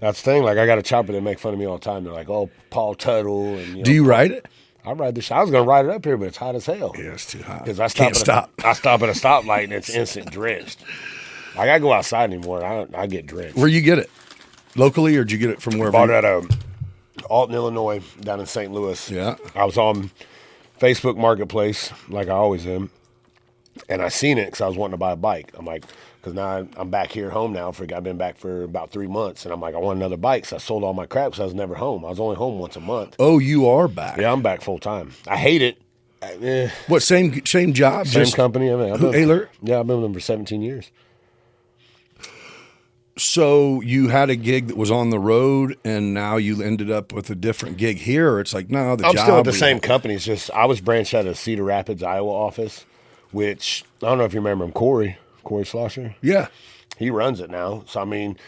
That's the thing. Like, I got a chopper that make fun of me all the time. They're like, "Oh, Paul Tuttle." And Do you ride it? I ride this. I was gonna ride it up here, but it's hot as hell. Yeah, it's too hot. Because I Can't stop. I stop at a stoplight and it's instant drenched. I gotta go outside anymore. I get drenched. Where you get it? Locally, or did you get it from wherever? Bought it at Alton, Illinois, down in St. Louis. Yeah. I was on Facebook Marketplace, like I always am, and I seen it because I was wanting to buy a bike. I'm like, because now I'm back here home now. I've been back for about 3 months, and I'm like, I want another bike. So I sold all my crap because I was never home. I was only home once a month. Oh, you are back. Yeah, I'm back full time. I hate it. What, same job? Same company. I mean, Alert? Yeah, I've been with them for 17 years. So you had a gig that was on the road, and now you ended up with a different gig here. Or it's like, no, I'm still at the same company. It's just I was branched out of Cedar Rapids, Iowa office, which I don't know if you remember him, Corey Schlosser. Yeah. He runs it now. So I mean,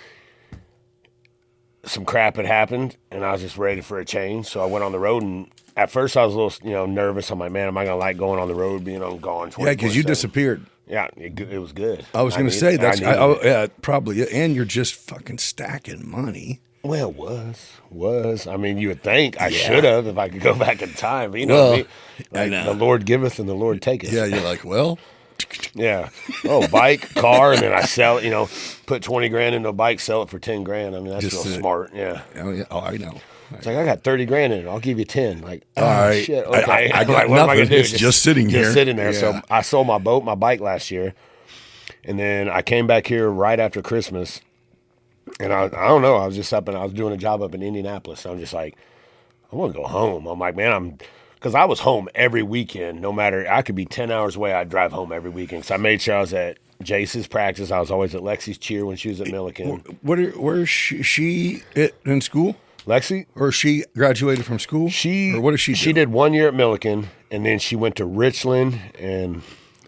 some crap had happened, and I was just ready for a change. So I went on the road, and at first I was a little, nervous. I'm like, man, am I gonna like going on the road, being on gone? Yeah, because you disappeared. Yeah, it was good. I was going to say yeah, probably, and you're just fucking stacking money. Well, it was. I mean, you would think I should have if I could go back in time. But you know, what I mean? Like, the Lord giveth and the Lord taketh. Yeah, you're like, well, yeah. Oh, bike, car, and then I sell it. Put 20 grand into a bike, sell it for 10 grand. I mean, that's real smart. Yeah. Oh yeah. Oh, I know. It's like, I got 30 grand in it. I'll give you 10. Like, all right. Shit. Okay. I got like, what nothing. am I gonna do? It's just sitting here. Just sitting there. Yeah. So I sold my bike last year, and then I came back here right after Christmas. And I don't know. I was just I was doing a job up in Indianapolis. So I'm just like, I want to go home. I'm like, man, because I was home every weekend. No matter, I could be 10 hours away. I'd drive home every weekend. So I made sure I was at Jace's practice. I was always at Lexi's cheer when she was at Milliken. Where is she in school? Lexi? Or she graduated from school? Or what does she do? She did 1 year at Milliken, and then she went to Richland, and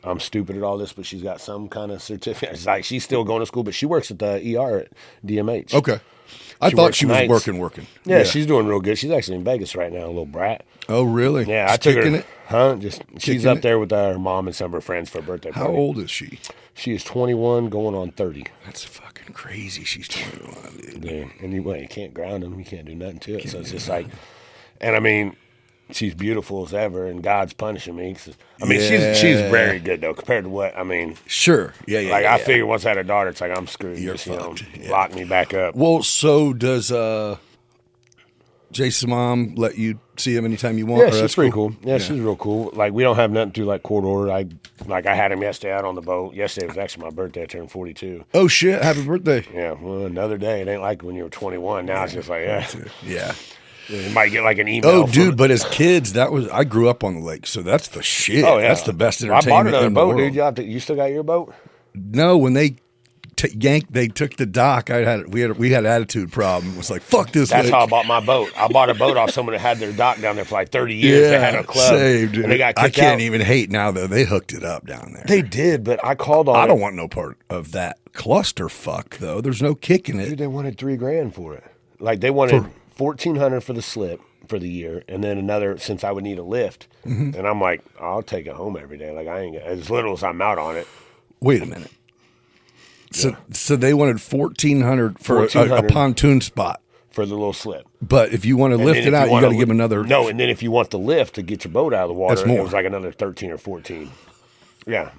I'm stupid at all this, but she's got some kind of certificate. It's like she's still going to school, but she works at the ER at DMH. Okay. I thought she was working. Yeah, she's doing real good. She's actually in Vegas right now, a little brat. Oh, really? Yeah, I took her. Huh? She's up there with her mom and some of her friends for a birthday party. How old is she? She is 21, going on 30. That's fucking crazy. She's 21, dude. Yeah, anyway, you can't ground them. You can't do nothing to it. So it's just like, and I mean, she's beautiful as ever, and God's punishing me. I mean, she's very good though compared to what I mean. Sure, yeah. Like I figured once I had a daughter, it's like I'm screwed. You're just, fucked. Lock me back up. Well, so does Jason's mom let you see him anytime you want? Yeah, she's pretty cool. Yeah, she's real cool. Like we don't have nothing to do like court order. I had him yesterday out on the boat. Yesterday was actually my birthday. I turned 42. Oh shit! Happy birthday! Yeah, well, another day. It ain't like when you were 21. Now it's just like yeah. You might get like an email. Oh, dude! But as kids, I grew up on the lake, so that's the shit. Oh yeah, that's the best entertainment. I bought another in boat, the world. dude. You still got your boat? No, when they they took the dock. We had attitude problem. It was like, fuck this. That's lake. how I bought my boat. I bought a boat off someone that had their dock down there for like 30 years. They had a club. Saved, and they got I can't out. even hate now though. They hooked it up down there. They did, but I called on. I don't want no part of that clusterfuck though. There's no kicking it. Dude, they wanted $3,000 for it. Like they wanted $1,400 for the slip for the year, and then another since I would need a lift. Mm-hmm. And I'm like, I'll take it home every day. Like I ain't as little as I'm out on it. Wait a minute. So they wanted $1,400 for a pontoon spot for the little slip. But if you want to lift it out, you got to give them another. No, and then if you want the lift to get your boat out of the water, that's more. It was like another 13 or 14. Yeah.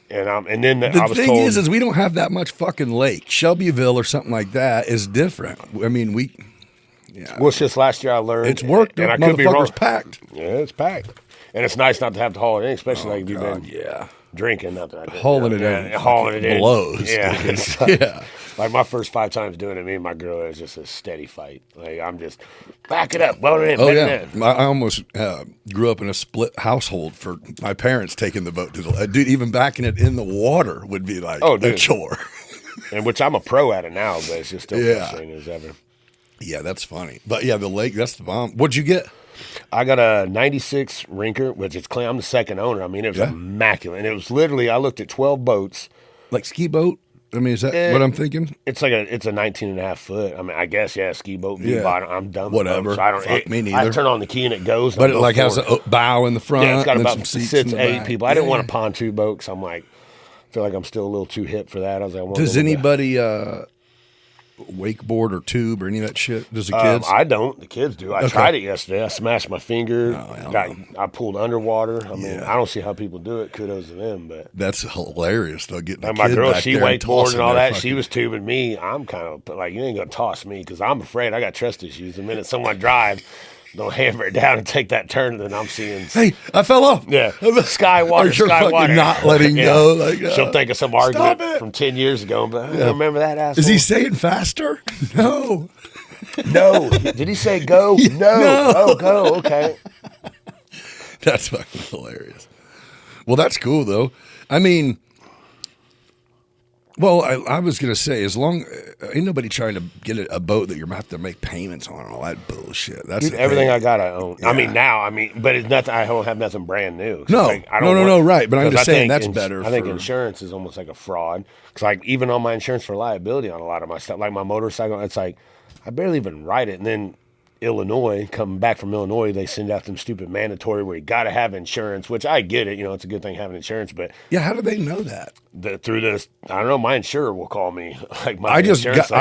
And then the I was thing told, is we don't have that much fucking lake. Shelbyville or something like that is different. I mean, well, it's just last year I learned it's worked. And I could be wrong. Packed. Yeah, it's packed, and it's nice not to have to haul it in, especially like you've been drinking. Not that I did, hauling it in, hauling it in. Blows. Yeah, Like my first 5 times doing it, me and my girl, it was just a steady fight. Like I'm just back it up, weld it in, it in. I almost grew up in a split household for my parents taking the boat to the dude. Even backing it in the water would be like a chore. And which I'm a pro at it now, but it's just still frustrating as ever. Yeah, that's funny. But yeah, the lake, that's the bomb. What'd you get? I got a 96 Rinker, which is clean. I'm the second owner. I mean, it was immaculate. And it was literally, I looked at 12 boats. Like ski boat? I mean, is that what I'm thinking? It's like it's a 19 and a half foot. I mean, I guess, ski boat, bottom. I'm done with whatever. So I don't, Fuck me neither. I turn on the key and it goes. But it like has a bow in the front. Yeah, it's got and about some seats 6 in the 8 back. people. I didn't want a pontoon boat because I'm like, I feel like I'm still a little too hip for that. I was like, does anybody wakeboard or tube or any of that shit? Does the kids? I don't. The kids do. I tried it yesterday. I smashed my finger. Oh, I pulled underwater. I mean, I don't see how people do it. Kudos to them. But that's hilarious though. Getting my girl, she wakeboarded and all that. Fucking... She was tubing me. I'm kind of like, you ain't gonna toss me because I'm afraid. I got trust issues. The minute someone drives, they'll hammer it down and take that turn. And then I'm seeing, hey, I fell off. Yeah, sky water, sky water. Not letting go. Like, she'll think of some argument from 10 years ago. But I remember that asshole. Is he saying faster? No. No. Did he say go? No. Oh, go. Okay. That's fucking hilarious. Well, that's cool though. I mean, well, I was gonna say, as long ain't nobody trying to get a boat that you're gonna have to make payments on and all that bullshit. That's everything I got, I own. Yeah. I mean, but it's nothing. I don't have nothing brand new. No, no, right. But I'm just saying that's better. I think insurance is almost like a fraud. Because like even on my insurance for liability on a lot of my stuff, like my motorcycle, it's like I barely even write it, and then Illinois, coming back from Illinois, they send out them stupid mandatory where you got to have insurance, which I get it. You know, it's a good thing having insurance, but yeah, how do they know that? Through this, I don't know. My insurer will call me. Like I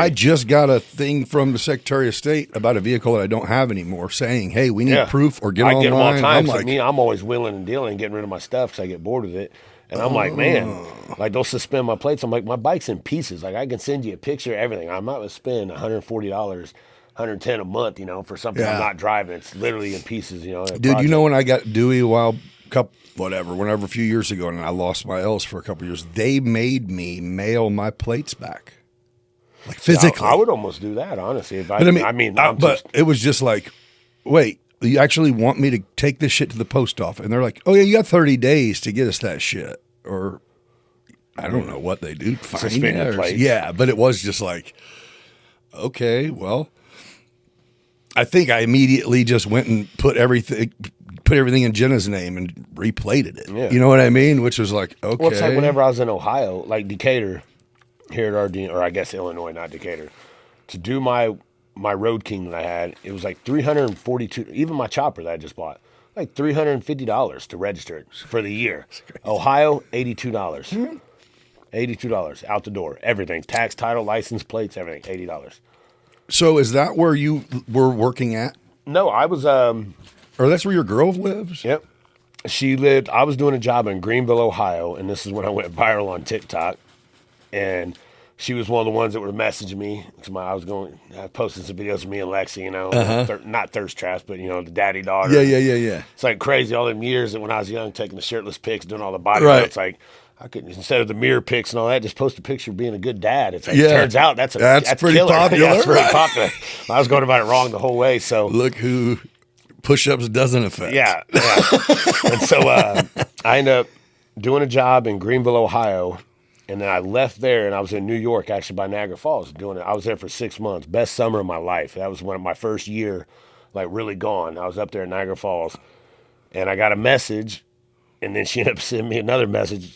just got a thing from the Secretary of State about a vehicle that I don't have anymore, saying, "Hey, we need proof or get online." I get them all the time. I'm always willing and dealing and getting rid of my stuff because I get bored with it. And I'm like, man, like they'll suspend my plates. I'm like, my bike's in pieces. Like I can send you a picture of everything. I'm not going to spend $140. $110 a month, you know, for something I'm not driving. It's literally in pieces, you know. Dude, you know when I got Dewey a few years ago, and I lost my L's for a couple years, they made me mail my plates back, like physically. I would almost do that, honestly. But it was just like, wait, you actually want me to take this shit to the post office? And they're like, oh yeah, you got 30 days to get us that shit, or I don't know what they do. Suspend plates. Yeah, but it was just like, okay, well. I think I immediately just went and put everything in Jenna's name and replated it. Yeah. You know what I mean? Which was like, okay. Well, it's like whenever I was in Ohio, like Decatur, here at RD, or I guess Illinois, not Decatur, to do my Road King that I had, it was like $342. Even my chopper that I just bought, like $350 to register it for the year. Ohio, $82. Mm-hmm. $82 out the door. Everything, tax, title, license plates, everything, $80. So is that where you were working at? No, I was. Or that's where your girl lives? Yep. I was doing a job in Greenville, Ohio, and this is when I went viral on TikTok. And she was one of the ones that were messaging me. I posted some videos of me and Lexi, you know, not thirst traps, but, you know, the daddy daughter. Yeah. It's like crazy all them years that when I was young, taking the shirtless pics, doing all the body work. It's like, I could, instead of the mirror pics and all that, just post a picture of being a good dad. It's like, it turns out that's pretty killer. popular. That's pretty popular. I was going about it wrong the whole way. So look who push-ups doesn't affect. Yeah. And so I ended up doing a job in Greenville, Ohio, and then I left there, and I was in New York, actually by Niagara Falls, doing it. I was there for 6 months. Best summer of my life. That was one of my first year, like really gone. I was up there in Niagara Falls, and I got a message, and then she ended up sending me another message.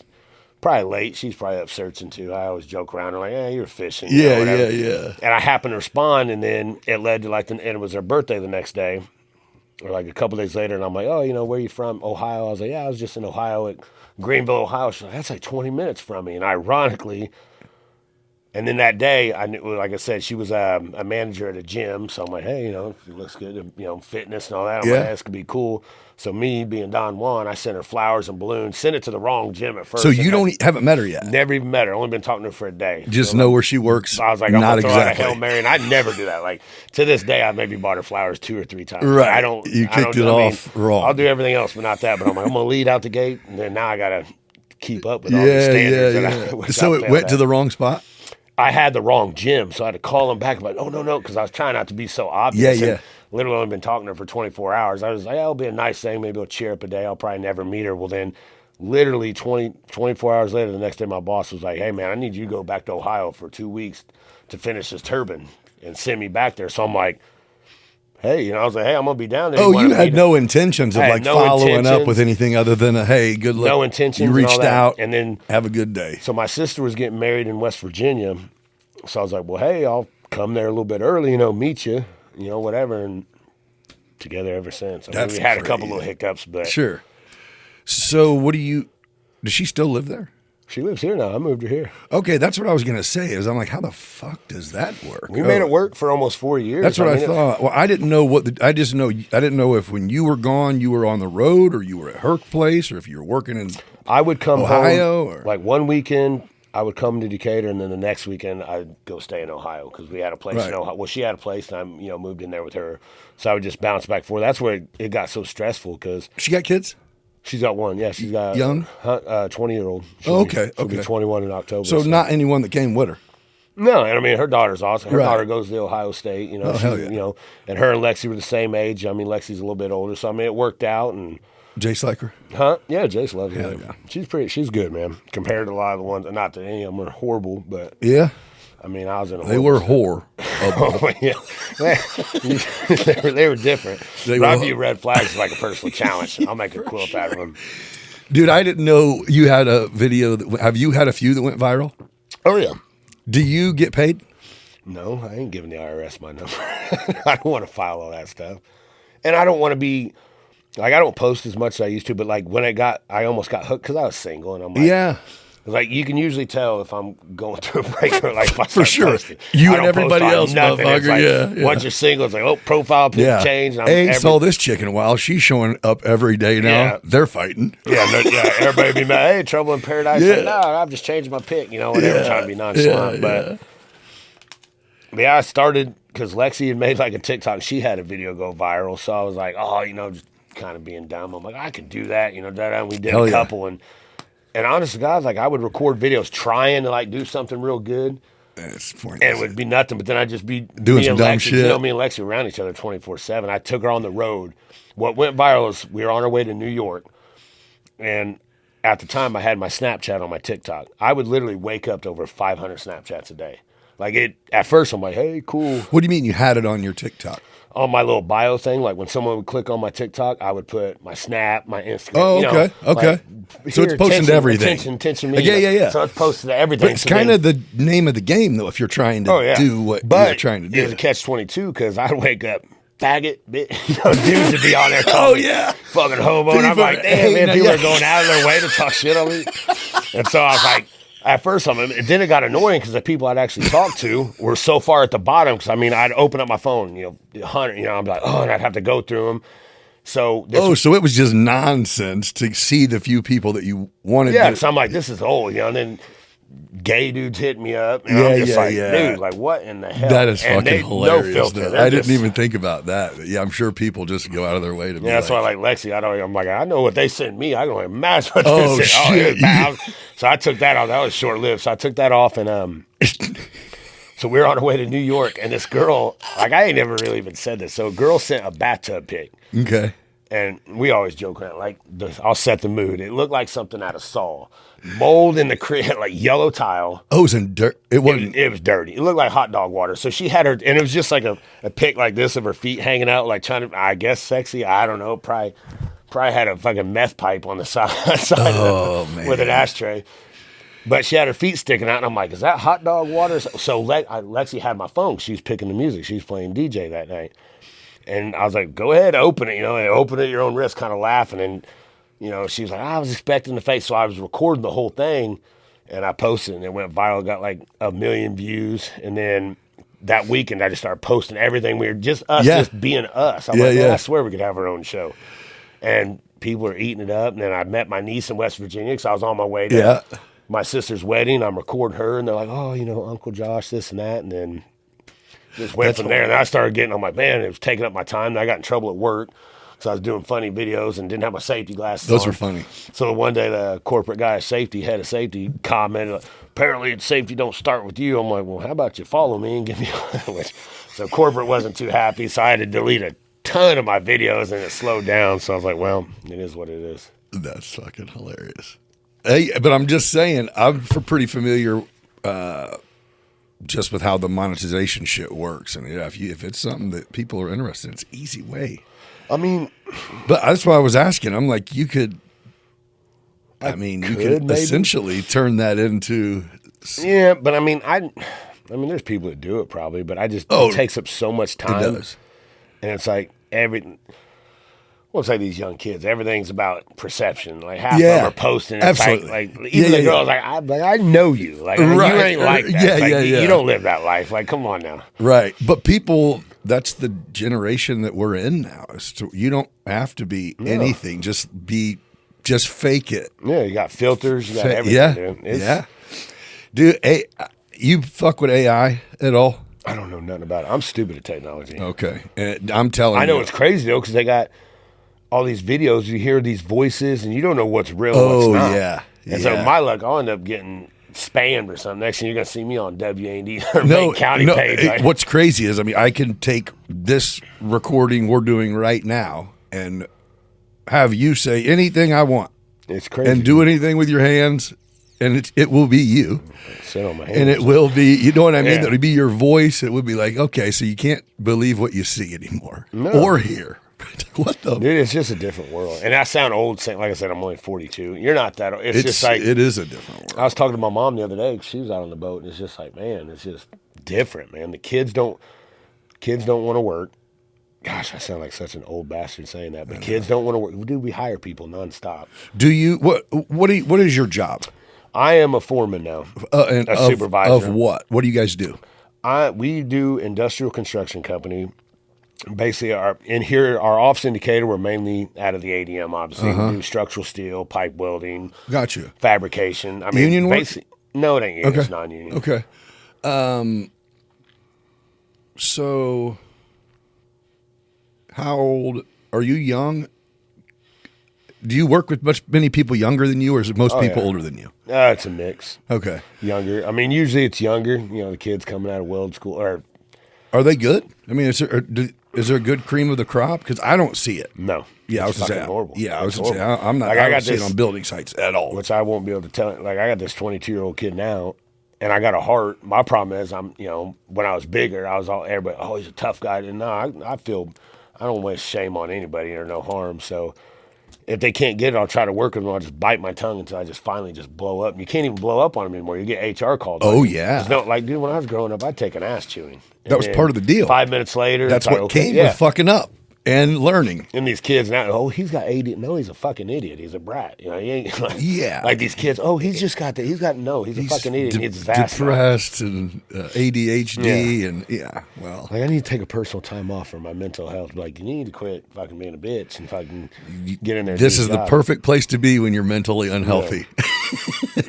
Probably late. She's probably up searching too. I always joke around. I'm like, you're fishing. Yeah. And I happened to respond, and then it led to and it was her birthday the next day, or like a couple days later. And I'm like, oh, you know, where are you from? Ohio. I was like, yeah, I was just in Ohio at Greenville, Ohio. She's like, that's like 20 minutes from me. And ironically, and then that day, I knew, like I said, she was a manager at a gym. So I'm like, hey, you know, it looks good, you know, fitness and all that. I'm like, this could be cool. So me being Don Juan, I sent her flowers and balloons. Sent it to the wrong gym at first. So you haven't met her yet? Never even met her. Only been talking to her for a day. Just know where she works. So I was like, I'm going to throw out a Hail Mary. And I never do that. Like, to this day, I maybe bought her flowers 2 or 3 times. Right. You kicked it off wrong. I'll do everything else, but not that. But I'm like, I'm going to lead out the gate. And then now I got to keep up with all these standards. So it went to the wrong spot? I had the wrong gym, so I had to call them back. I'm like, oh, no, because I was trying not to be so obvious. Yeah. And literally only been talking to her for 24 hours. I was like, it'll be a nice thing. Maybe I'll cheer up a day. I'll probably never meet her. Well, then literally 24 hours later, the next day, my boss was like, hey, man, I need you to go back to Ohio for 2 weeks to finish this turbine and send me back there. So I'm like, hey, you know, I was like, hey, I'm going to be down there. Oh, you had no intentions of following up with anything other than a, hey, good luck. No intentions. You reached out and then have a good day. So my sister was getting married in West Virginia. So I was like, well, hey, I'll come there a little bit early, you know, meet you, you know, whatever. And together ever since. I mean, we had a couple little hiccups, but. Sure. So does she still live there? She lives here now. I moved her here. Okay, that's what I was gonna say. Is I'm like, how the fuck does that work? We made it work for almost 4 years. That's what I thought. Well, I didn't know I didn't know if when you were gone, you were on the road, or you were at her place, or if you were working in. I would come Ohio, home like one weekend. I would come to Decatur, and then the next weekend I'd go stay in Ohio because we had a place in Ohio. Well, she had a place, and I moved in there with her. So I would just bounce back and forth. That's where it got so stressful because she got kids. She's got one. Yeah, she's got young, 20-year-old. Oh, okay, She'll be 21 in October. So not anyone that came with her. No, and I mean her daughter's awesome. Her daughter goes to Ohio State. Hell yeah. And her and Lexi were the same age. I mean, Lexi's a little bit older, so I mean it worked out. And Jace like her? Yeah, Jace loves her. Yeah. She's good, man. Compared to a lot of the ones, not that any of them are horrible, but yeah. I mean, I was in a They were whore. yeah. they were different. I view red flags as like a personal challenge. I'll make a quilt out of them. Dude, I didn't know you had a video. Have you had a few that went viral? Oh, yeah. Do you get paid? No, I ain't giving the IRS my number. I don't want to file all that stuff. And I don't want to be, like, I don't post as much as I used to, but like when I almost got hooked because I was single and I'm like, yeah. Like you can usually tell if I'm going through a break or like for sure. Posting. You and everybody else, motherfucker. Like, yeah. Once you're single, it's like, profile picture change. I ain't saw this chick in a while. She's showing up every day now. Yeah. They're fighting. Yeah, everybody be mad. Hey, trouble in paradise. Yeah. Like, no, I've just changed my pic. Whatever, trying to be nonchalant. But I started because Lexi had made like a TikTok. She had a video go viral, so I was like, just kind of being dumb. I'm like, I can do that. We did a couple and honest to God, like I would record videos trying to like do something real good. And it would be nothing, but then I'd just be doing some dumb shit. Me and Lexi were around each other 24/7. I took her on the road. What went viral is we were on our way to New York. And at the time I had my Snapchat on my TikTok. I would literally wake up to over 500 Snapchats a day. Like at first I'm like, hey, cool. What do you mean you had it on your TikTok? On my little bio thing, like when someone would click on my TikTok, I would put my Snap, my Instagram. Oh, okay, okay. Like, so it's posted to everything. Attention media. Yeah. So it's posted to everything. But it's kind of the name of the game, though, if you're trying to do what you're trying to do. It was a catch-22 because I'd wake up, faggot, dudes would be on there fucking homo. And I'm like, damn, man, people are going out of their way to talk shit on me. And so I was like, at first, then it got annoying because the people I'd actually talked to were so far at the bottom. Because I'd open up my phone, 100, I'm like, and I'd have to go through them. So so it was just nonsense to see the few people that you wanted. Yeah, so I'm like, this is old, and then gay dudes hit me up, and I'm just dude, like what in the hell? That is fucking hilarious. No filter. I didn't even think about that. Yeah, I'm sure people just go out of their way to. Yeah, that's why I like Lexi. I'm like, I know what they sent me. I can only imagine what they sent. Shit. So I took that off. That was short lived. So I took that off, and so we were on our way to New York, and this girl, like I ain't never really even said this. So a girl sent a bathtub pic. Okay. And we always joke around, like, I'll set the mood. It looked like something out of Saw. Mold in the crib, like yellow tile. Oh, it was in dirt. It was dirty. It looked like hot dog water. So she had her, and it was just like a pic like this of her feet hanging out, like trying to, I guess, sexy. I don't know. Probably had a fucking meth pipe on the side with an ashtray. But she had her feet sticking out, and I'm like, is that hot dog water? So Lexi had my phone. She was picking the music. She was playing DJ that night. And I was like, go ahead, open it, and open it at your own risk, kind of laughing. And, she was like, I was expecting the face. So I was recording the whole thing, and I posted it, and it went viral, got like 1 million views. And then that weekend, I just started posting everything. We were just us, just being us. I'm like, I swear we could have our own show. And people were eating it up. And then I met my niece in West Virginia because I was on my way to my sister's wedding. I'm recording her, and they're like, oh, Uncle Josh, this and that. And then just went from there. And I started I'm like, man, it was taking up my time. And I got in trouble at work. So I was doing funny videos and didn't have my safety glasses Those on. were funny. So one day the corporate guy, head of safety, commented, apparently safety don't start with you. I'm like, well, how about you follow me and give me which, so corporate wasn't too happy. So I had to delete a ton of my videos and it slowed down. So I was like, well, it is what it is. That's fucking hilarious. Hey, but I'm just saying, I'm pretty familiar just with how the monetization shit works. And if it's something that people are interested in, it's an easy way. I mean, but that's why I was asking. I'm like, you could essentially turn that into. Yeah, but I mean, there's people that do it probably, but it takes up so much time. It does. And it's like Well, it's like these young kids. Everything's about perception. Like half Yeah, of them are posting. It's absolutely. Like even the girls, like I know you. Like you Right. ain't like that. Yeah, Like, yeah. You don't live that life. Like come on now. Right. But people, that's the generation that we're in now. You don't have to be anything. Just fake it. Yeah, you got filters. You got everything. Yeah. Dude. Dude, you fuck with AI at all? I don't know nothing about it. I'm stupid at technology. Okay. I'm telling you. I know it's crazy though because they got all these videos. You hear these voices and you don't know what's real and what's not. Yeah. And so my luck, I'll end up getting spammed or something. Next thing you're gonna see me on WAD or Maine County page. Like, what's crazy is, I can take this recording we're doing right now and have you say anything I want. It's crazy. And do anything with your hands, and it will be you. Sit on my hands. And it will be, you know what I mean? Yeah. It'll be your voice. It would be like, okay, so you can't believe what you see anymore or hear. What the? Dude, it's just a different world. And I sound old saying, like I said, I'm only 42. You're not that old. It's just like, it is a different world. I was talking to my mom the other day. She was out on the boat, and it's just like, man, it's just different, man. The kids don't want to work. Gosh, I sound like such an old bastard saying that, but kids don't want to work. Dude, we hire people nonstop. Do you what is your job? I am a foreman now, And a supervisor. of what? What do you guys do? We do industrial construction company. Basically, our office indicator, we're mainly out of the ADM, obviously. We do structural steel, pipe welding, Got you. fabrication. I mean, Union work? No, it ain't union. Okay. It's non-union. Okay. So how old are you? Young? Do you work with many people younger than you, or is it most people older than you? It's a mix. Okay. Younger. I mean, usually it's younger. You know, the kids coming out of weld school. Or Are they good? I mean, is there a good cream of the crop? Because I don't see it. no. Yeah, I was It's going to say. fucking horrible. Yeah, I was It's going to say. horrible. I'm not. Like, I I don't got see it this- on building sites at all. Which I won't be able to tell. Like, I got this 22-year-old kid now, and I got a heart. My problem is, when I was bigger, I was everybody, oh, he's a tough guy. And no, I feel, I don't wish shame on anybody or no harm. So if they can't get it, I'll try to work with them. I'll just bite my tongue until I just finally just blow up. And you can't even blow up on them anymore. You get HR called. Oh, Like, yeah. No, like, dude, when I was growing up, I'd take an ass chewing. That was part of the deal. 5 minutes later. That's it's what like, came okay, with fucking up and learning. And these kids now, oh, he's got AD. No, he's a fucking idiot. He's a brat. You know, he ain't like, Yeah. like these kids. Oh, he's just got that. He's a fucking idiot. He needs his ass knocked. Depressed and ADHD Yeah. and well, Like I need to take a personal time off for my mental health. Like you need to quit fucking being a bitch and fucking get in there. and this do is your the job. perfect place to be when you're mentally unhealthy.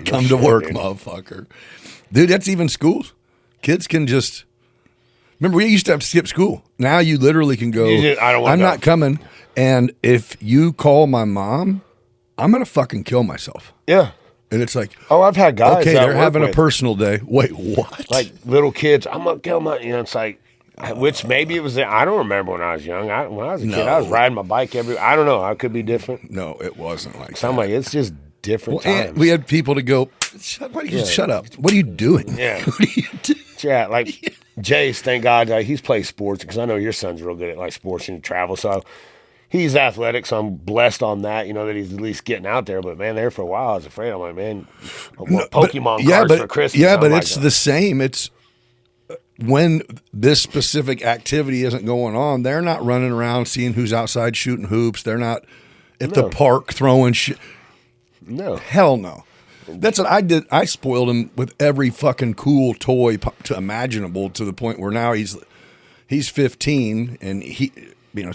Come to shit, work, dude. motherfucker. Dude, that's even schools. Kids can just remember we used to have to skip school. Now you literally can go. I don't wanna I'm go. not coming. And if you call my mom, I'm gonna fucking kill myself. Yeah. And it's like, Oh, I've had guys. okay, that I they're work having a with, personal day. Wait, what? like little kids. I'm gonna kill my. It's like. Which maybe it was. I don't remember when I was young. When I was a kid, I was riding my bike I don't know. I could be different. No, it wasn't like So I'm that. like, it's just different And times. we had people to go, shut up. What are you doing? Yeah. What are you doing? Yeah, like Jace, thank God, he's played sports because I know your son's real good at like sports and travel. So he's athletic, so I'm blessed on that. You know that he's at least getting out there. But man, there for a while, I was afraid. I'm like, man, I want Pokemon cards for Christmas. Yeah, I'm but like, it's the same. It's when this specific activity isn't going on, they're not running around seeing who's outside shooting hoops. They're not at the park throwing shit. no. Hell no. That's what I did. I spoiled him with every fucking cool toy to imaginable to the point where now he's 15 and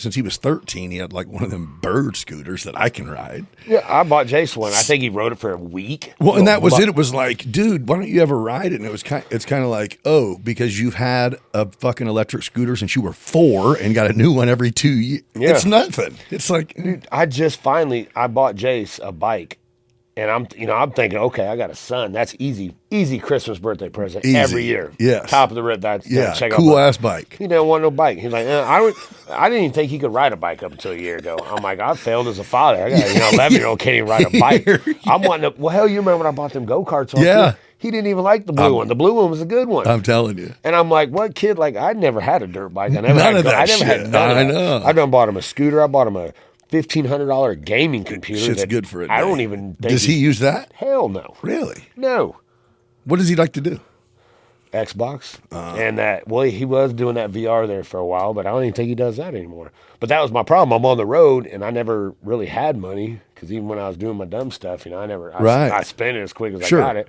since he was 13, he had like one of them bird scooters that I can ride. Yeah, I bought Jace one. I think he rode it for a week. Well, and that was it. It was like, dude, why don't you ever ride it? And it's kind of like, oh, because you've had a fucking electric scooter since you were 4 and got a new one every 2 years. Yeah. It's nothing. It's like, I bought Jace a bike. And I'm thinking, okay, I got a son. That's easy Christmas birthday present Easy. every year. Yes. Top of the rib. Check out cool my- ass bike. He didn't want no bike. He's like, I didn't even think he could ride a bike up until a year ago. I'm like, I failed as a father. I got 11-year-old can't even ride a bike. I'm wanting to. Well, hell, you remember when I bought them go karts? Yeah. He didn't even like the blue one. The blue one was a good one. I'm telling you. And I'm like, what kid? Like, I never had a dirt bike. I never None had. of that I never shit. had none of I that. know. I done bought him a scooter. I bought him a $1,500 gaming computer. Shit's that good for it. I don't even think. Does he use that? Hell no. Really? No. What does he like to do? Xbox, and that he was doing that VR there for a while, but I don't even think he does that anymore. But that was my problem. I'm on the road, and I never really had money because even when I was doing my dumb stuff, I spent it as quick as I got it.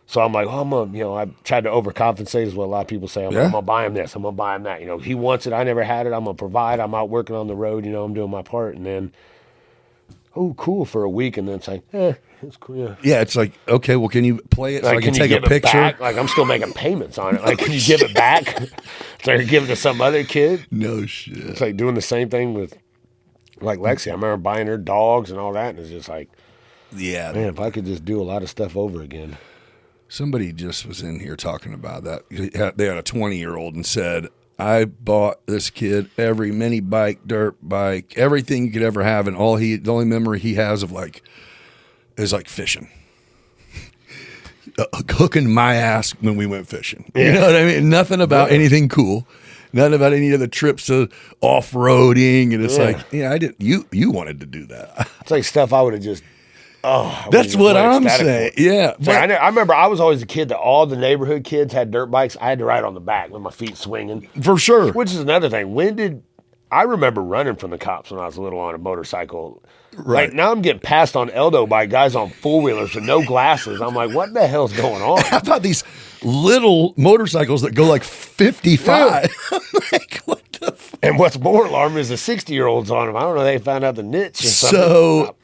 So I'm like, I tried to overcompensate is what a lot of people say. I'm gonna buy him this, I'm gonna buy him that. He wants it, I never had it. I'm gonna provide. I'm out working on the road. I'm doing my part, and then, oh, cool for a week, and then it's like, it's cool. Yeah. Yeah, it's like, okay, well, can you play it so I can take a picture? Like, I'm still making payments on it. Like, can you give it back? So I can give it to some other kid? No shit. It's like doing the same thing with, like, Lexi. I remember buying her dogs and all that, and it's just like, yeah, man, if I could just do a lot of stuff over again. Somebody just was in here talking about that. They had a 20-year-old and said, I bought this kid every mini bike, dirt bike, everything you could ever have, and the only memory he has of is like fishing. Hooking my ass when we went fishing. Yeah. You know what I mean? Nothing about anything cool. Nothing about any of the trips to off-roading. And it's like, I didn't. You wanted to do that. It's like stuff I would have just. That's what I'm saying. Yeah. So I remember I was always a kid that all the neighborhood kids had dirt bikes. I had to ride on the back with my feet swinging. For sure. Which is another thing. I remember running from the cops when I was little on a motorcycle. Right. Like, now I'm getting passed on Eldo by guys on four-wheelers with no glasses. I'm like, what the hell's going on? How about these little motorcycles that go like 55? Yeah. I'm like, what the fuck? And what's more alarming is the 60-years on them. I don't know, they found out the niche or something. So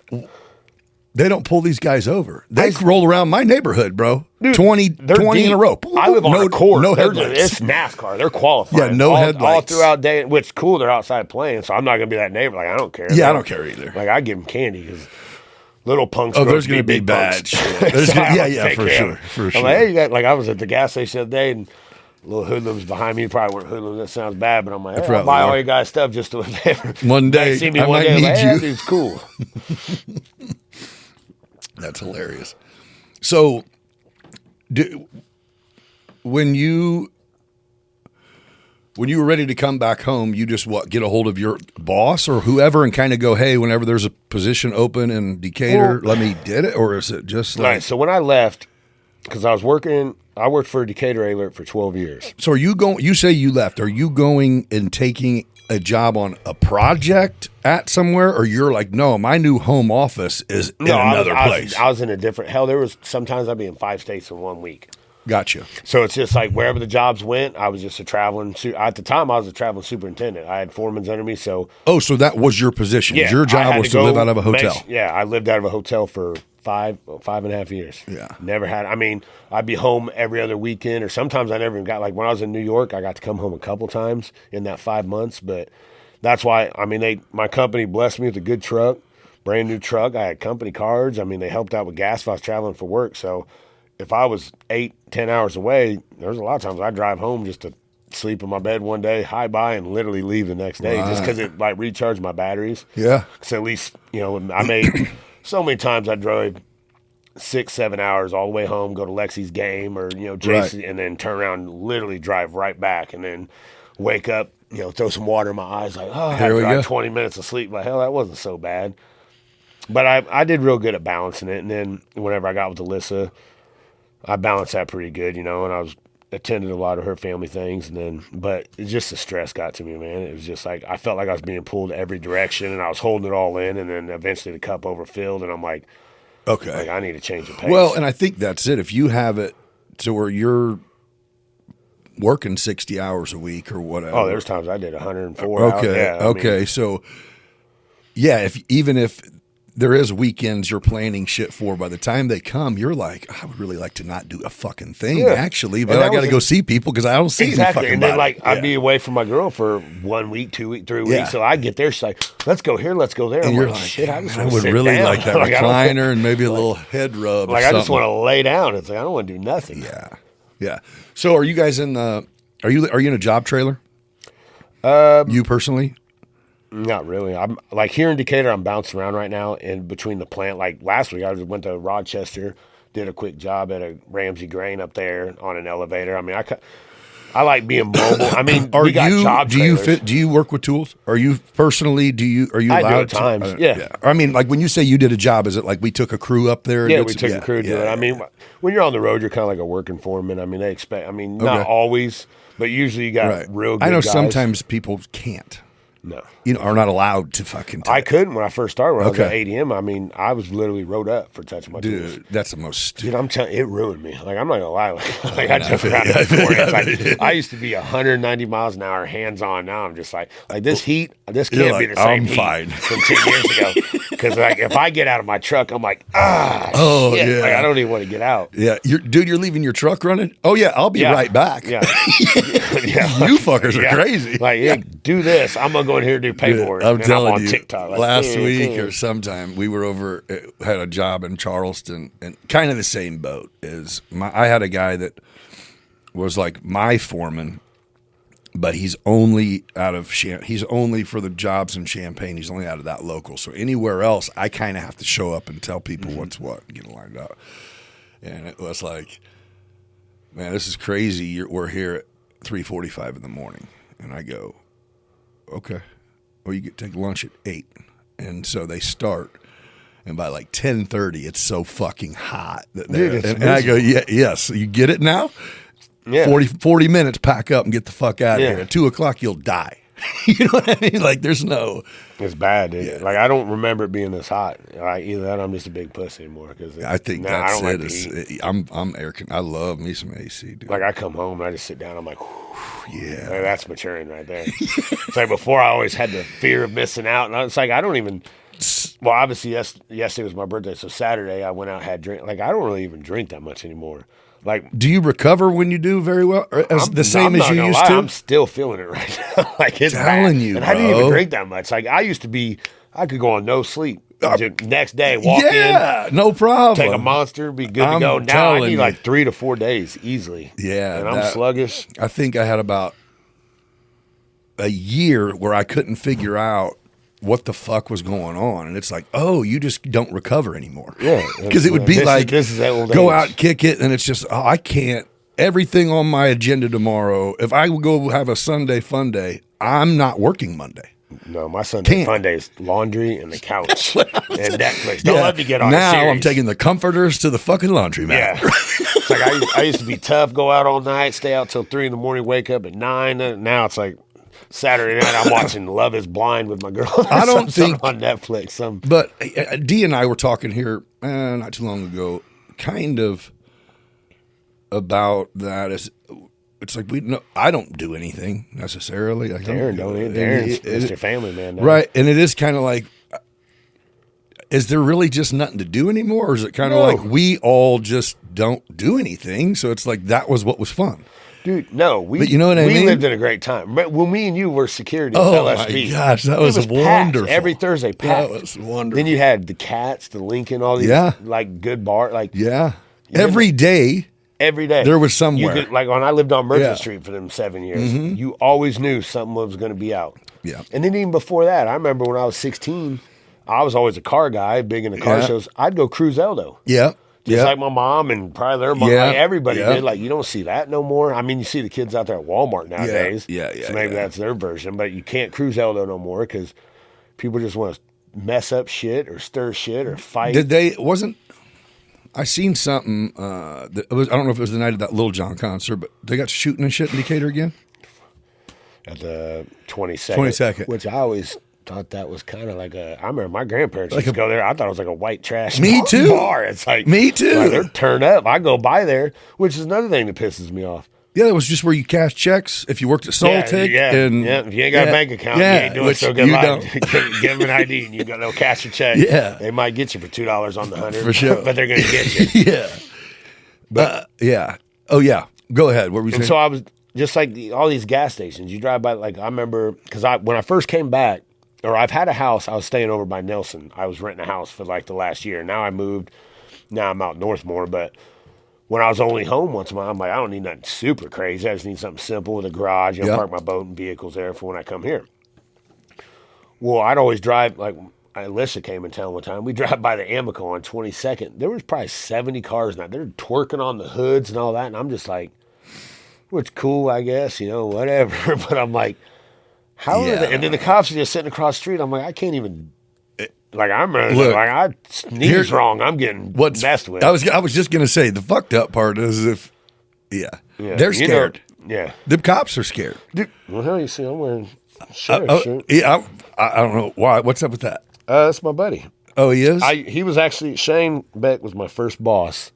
they don't pull these guys over. They roll around my neighborhood, bro. Dude, 20 in a row. I live on a court. No headlights. It's NASCAR. They're qualified. Yeah, no headlights. All throughout day, which is cool. They're outside playing, so I'm not going to be that neighbor. Like, I don't care. Yeah, I don't care either. Like, I give them candy because little punks. Oh, there's going to be bad shit. For sure. I'm like, hey, I was at the gas station the other day, and little hoodlums behind me. You probably weren't hoodlums. That sounds bad, but I'm like, hey, I'll buy all you guys stuff just to one day. See me one day. Need like, hey, you. that dude's cool. That's hilarious. So, when you were ready to come back home, you just get a hold of your boss or whoever and kind of go, hey, whenever there's a position open in Decatur, let me get it? Or is it just like... Right, so when I left, because I worked for Decatur Alert for 12 years. So you say you left. Are you going and taking a job on a project at somewhere, or you're like, no, my new home office is in another place? I was in a different, there was sometimes I'd be in 5 states in 1 week. Gotcha. So it's just like wherever the jobs went, I was just at the time I was a traveling superintendent. I had foremans under me. So that was your position. Yeah, your job was to live out of a hotel. I lived out of a hotel for 5.5 years. Yeah. Never had, I'd be home every other weekend, or sometimes I never even got, like when I was in New York, I got to come home a couple times in that 5 months. But that's why, my company blessed me with a good truck, brand new truck. I had company cards. They helped out with gas if I was traveling for work. So if I was 8-10 hours away, there was a lot of times I'd drive home just to sleep in my bed one day, high by, and literally leave the next day just because it recharged my batteries. Yeah. So at least, I made so many times I drove 6-7 hours all the way home, go to Lexi's game or, chase it, and then turn around and literally drive right back and then wake up, throw some water in my eyes like, oh, I had 20 minutes of sleep. Like, hell, that wasn't so bad. But I did real good at balancing it. And then whenever I got with Alyssa, I balanced that pretty good, and I was attending a lot of her family things, but it's just the stress got to me, man. It was just like I felt like I was being pulled every direction, and I was holding it all in, and then eventually the cup overfilled, and I'm like, okay, I need to change the pace. Well, and I think that's it. If you have it to where you're working 60 hours a week or whatever. Oh, there's times I did 104 hours. Yeah, okay. So, yeah, even if there is weekends you're planning shit for, by the time they come, you're like, I would really like to not do a fucking thing, actually, but I got to go see people because I don't see any fucking and then, I'd be away from my girl for 1 week, 2 weeks, 3 weeks, so I'd get there, she's like, let's go here, let's go there. And you're like, shit, I would really down. Like that recliner and maybe a little head rub. Like, I just want to lay down. It's like, I don't want to do nothing. Yeah. So are you guys in are you in a job trailer? You personally? Not really. I'm like here in Decatur, I'm bouncing around right now in between the plant. Like last week, I just went to Rochester, did a quick job at a Ramsey Grain up there on an elevator. I like being mobile. I mean, Are we got you? job Do you trailers. do you work with tools? Are you personally? Are you I do allowed at times, to? yeah. I mean, like when you say you did a job, is it like we took a crew up there? And Yeah, did we some- took a crew to do it. I mean, when you're on the road, you're kind of like a working foreman. I mean, they expect. I mean, not Okay. always, but usually you got right. real good I know guys. sometimes people can't. No. Are not allowed to fucking. I couldn't when I first started. When I was at Okay. ADM, I mean, I was literally wrote up for touching my tools. Dude, that's the most stupid. Dude, I'm telling you, it ruined me. Like, I'm not gonna lie. Like I joke around it before. It's like I used to be 190 miles an hour, hands on. Now I'm just like this heat. This You're can't be like, the same I'm heat fine. from 10 years ago. Because like if I get out of my truck, I'm like, Oh, shit. yeah. Like, I don't even want to get out. Yeah, you're leaving your truck running. Oh yeah, I'll be Yeah. right back. Yeah, yeah. You fuckers are Yeah. crazy. Like, yeah, do this. I'm gonna go in here and do paperwork. I'm and telling I'm on you, TikTok. Like, last "Hey, week hey." or sometime we were over, had a job in Charleston, and kind of the same boat. I had a guy that was like my foreman, but he's only he's only for the jobs in Champaign. He's only out of that local. So anywhere else, I kind of have to show up and tell people what's what and get lined up. And it was like, man, this is crazy. We're here at 3:45 in the morning, and I go, okay. Well, you take lunch at 8, and so they start, and by like 10:30, it's so fucking hot that Dude, it's and I go, yes, you get it now. Yeah. 40 minutes, pack up and get the fuck out of Yeah. here. At 2:00, you'll die. You know what I mean? Like, there's no. It's bad, dude. Yeah. Like I don't remember it being this hot. Like, either that, or I'm just a big pussy anymore. Because I think I that's don't like it. the heat. I'm air. I love me some AC, dude. Like I come home and I just sit down. I'm like, yeah. like, that's maturing right there. It's like before I always had the fear of missing out, and it's like I don't even. Well, obviously, yesterday was my birthday, so Saturday I went out had drink. Like I don't really even drink that much anymore. Like Do you recover when you do very well, or as the same I'm as not you gonna used lie, to? I'm still feeling it right now. Like it's Telling bad. you, and I didn't even bro. drink that much. Like I used to be, I could go on no sleep. Just next day, walk in, Yeah, no problem. take a monster, be good to I'm go. Now I telling need you. like 3 to 4 days easily. Yeah, and I'm that- sluggish. I think I had about a year where I couldn't figure out what the fuck was going on, and it's like, oh, you just don't recover anymore. Yeah, because it would be this is that old go age. out, kick it, and it's just, oh, I can't. Everything on my agenda tomorrow. If I would go have a Sunday fun day, I'm not working Monday. No, my Sunday Can't. fun day is laundry and the couch and Netflix. Don't let me get on now a series. I'm taking the comforters to the fucking laundromat. Yeah, it's like I used to be tough, go out all night, stay out till 3 in the morning, wake up at 9. Now it's like Saturday night, I'm watching Love Is Blind with my girl. I don't think- on Netflix. But Dee and I were talking here not too long ago, kind of about that. It's like I don't do anything necessarily. Like, Darren don't. Darren's Mr. Family Man. Now. Right, and it is kind of like, is there really just nothing to do anymore, or is it kind of No. like we all just don't do anything? So it's like that was what was fun. Dude, no. But you know what I we mean? lived in a great time. When me and you were security at Oh, my LSP. gosh, that it was packed. wonderful. Every Thursday, packed. That was wonderful. Then you had the Cats, the Lincoln, all these Yeah. like good bar, like Yeah, every day. every day. There was somewhere. You could, like when I lived on Merchant Yeah. Street for them 7 years, you always knew something was going to be out. Yeah. And then even before that, I remember when I was 16, I was always a car guy, big into car Yeah. shows. I'd go cruise Eldo. Yeah, Just yeah. like my mom and probably their mom, Yeah. like everybody Yeah. did. Like you don't see that no more. I mean, you see the kids out there at Walmart nowadays. Yeah, So maybe yeah. that's their version, but you can't cruise Eldo no more because people just want to mess up shit or stir shit or fight. Did they? Wasn't I seen something? That it was, I don't know if it was the night of that Lil Jon concert, but they got shooting and shit in Decatur again. At the 22nd. 22nd. Which I always thought that was kind of like a. I remember my grandparents used to go there. I thought it was like a white trash Me too. bar. It's like Me too. like, they're turned up. I go by there, which is another thing that pisses me off. Yeah, it was just where you cash checks if you worked at Soltic. yeah, and yeah. If you ain't got a bank account, yeah, you ain't doing which so good. you Like, don't. give them an ID and you got no cash or check. Yeah. They might get you for $2 on the 100. For sure. But they're going to get you. Yeah, but yeah. Oh yeah. Go ahead. What were you saying? And so I was just like all these gas stations. You drive by, like I remember, because when I first came back, or I've had a house, I was staying over by Nelson. I was renting a house for like the last year. Now I moved. Now I'm out north more. But when I was only home once a month, I'm like, I don't need nothing super crazy. I just need something simple with a garage. Yeah. Park my boat and vehicles there for when I come here. Well, I'd always drive, like Alyssa came in town one time. We drive by the Amico on 22nd. There was probably 70 cars now. They're twerking on the hoods and all that. And I'm just like, which cool, I guess, whatever. But I'm like, how are they? And then the cops are just sitting across the street. I'm like, I can't even. Like I'm running, Look, like I sneeze wrong. I'm getting messed with. I was just gonna say the fucked up part is if they're scared. The cops are scared. Dude, well, hell, you see, I'm wearing sheriff shirt. Yeah, I don't know why. What's up with that? That's my buddy. Oh, he is. He was actually Shane Beck was my first boss.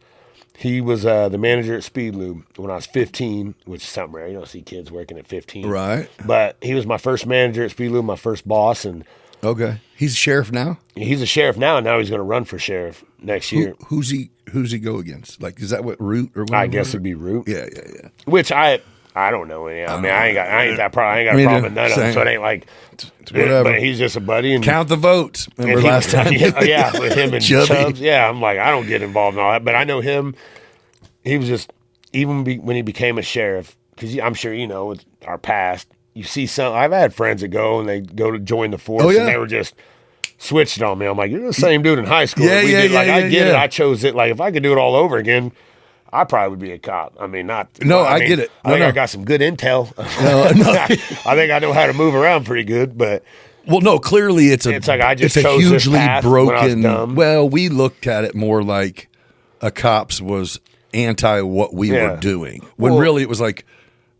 He was the manager at Speed Lube when I was 15, which is something rare. You don't see kids working at 15, right? But he was my first manager at Speed Lube, my first boss, and. Okay, he's a sheriff now. He's a sheriff now, and now he's going to run for sheriff next year. Who's he go against? Like, is that what Root or whatever? I guess it'd be Root. Yeah. Which I don't know. I mean, I ain't got a problem with none of them. So it ain't like whatever. But he's just a buddy. And count the votes. Remember last time? Yeah, with him and Chubbs. Yeah, I'm like, I don't get involved in all that, but I know him. He was just when he became a sheriff, because I'm sure with our past. You see some. I've had friends that go and they go to join the force, and they were just switched it on me. I'm like, you're the same dude in high school. I get it. I chose it. Like if I could do it all over again, I probably would be a cop. I mean, not. No, I get it. I think I got some good intel. I think I know how to move around pretty good, but. Well, no, clearly it's like I just chose a hugely broken. Well, we looked at it more like a cops was anti what we were doing, when really it was like.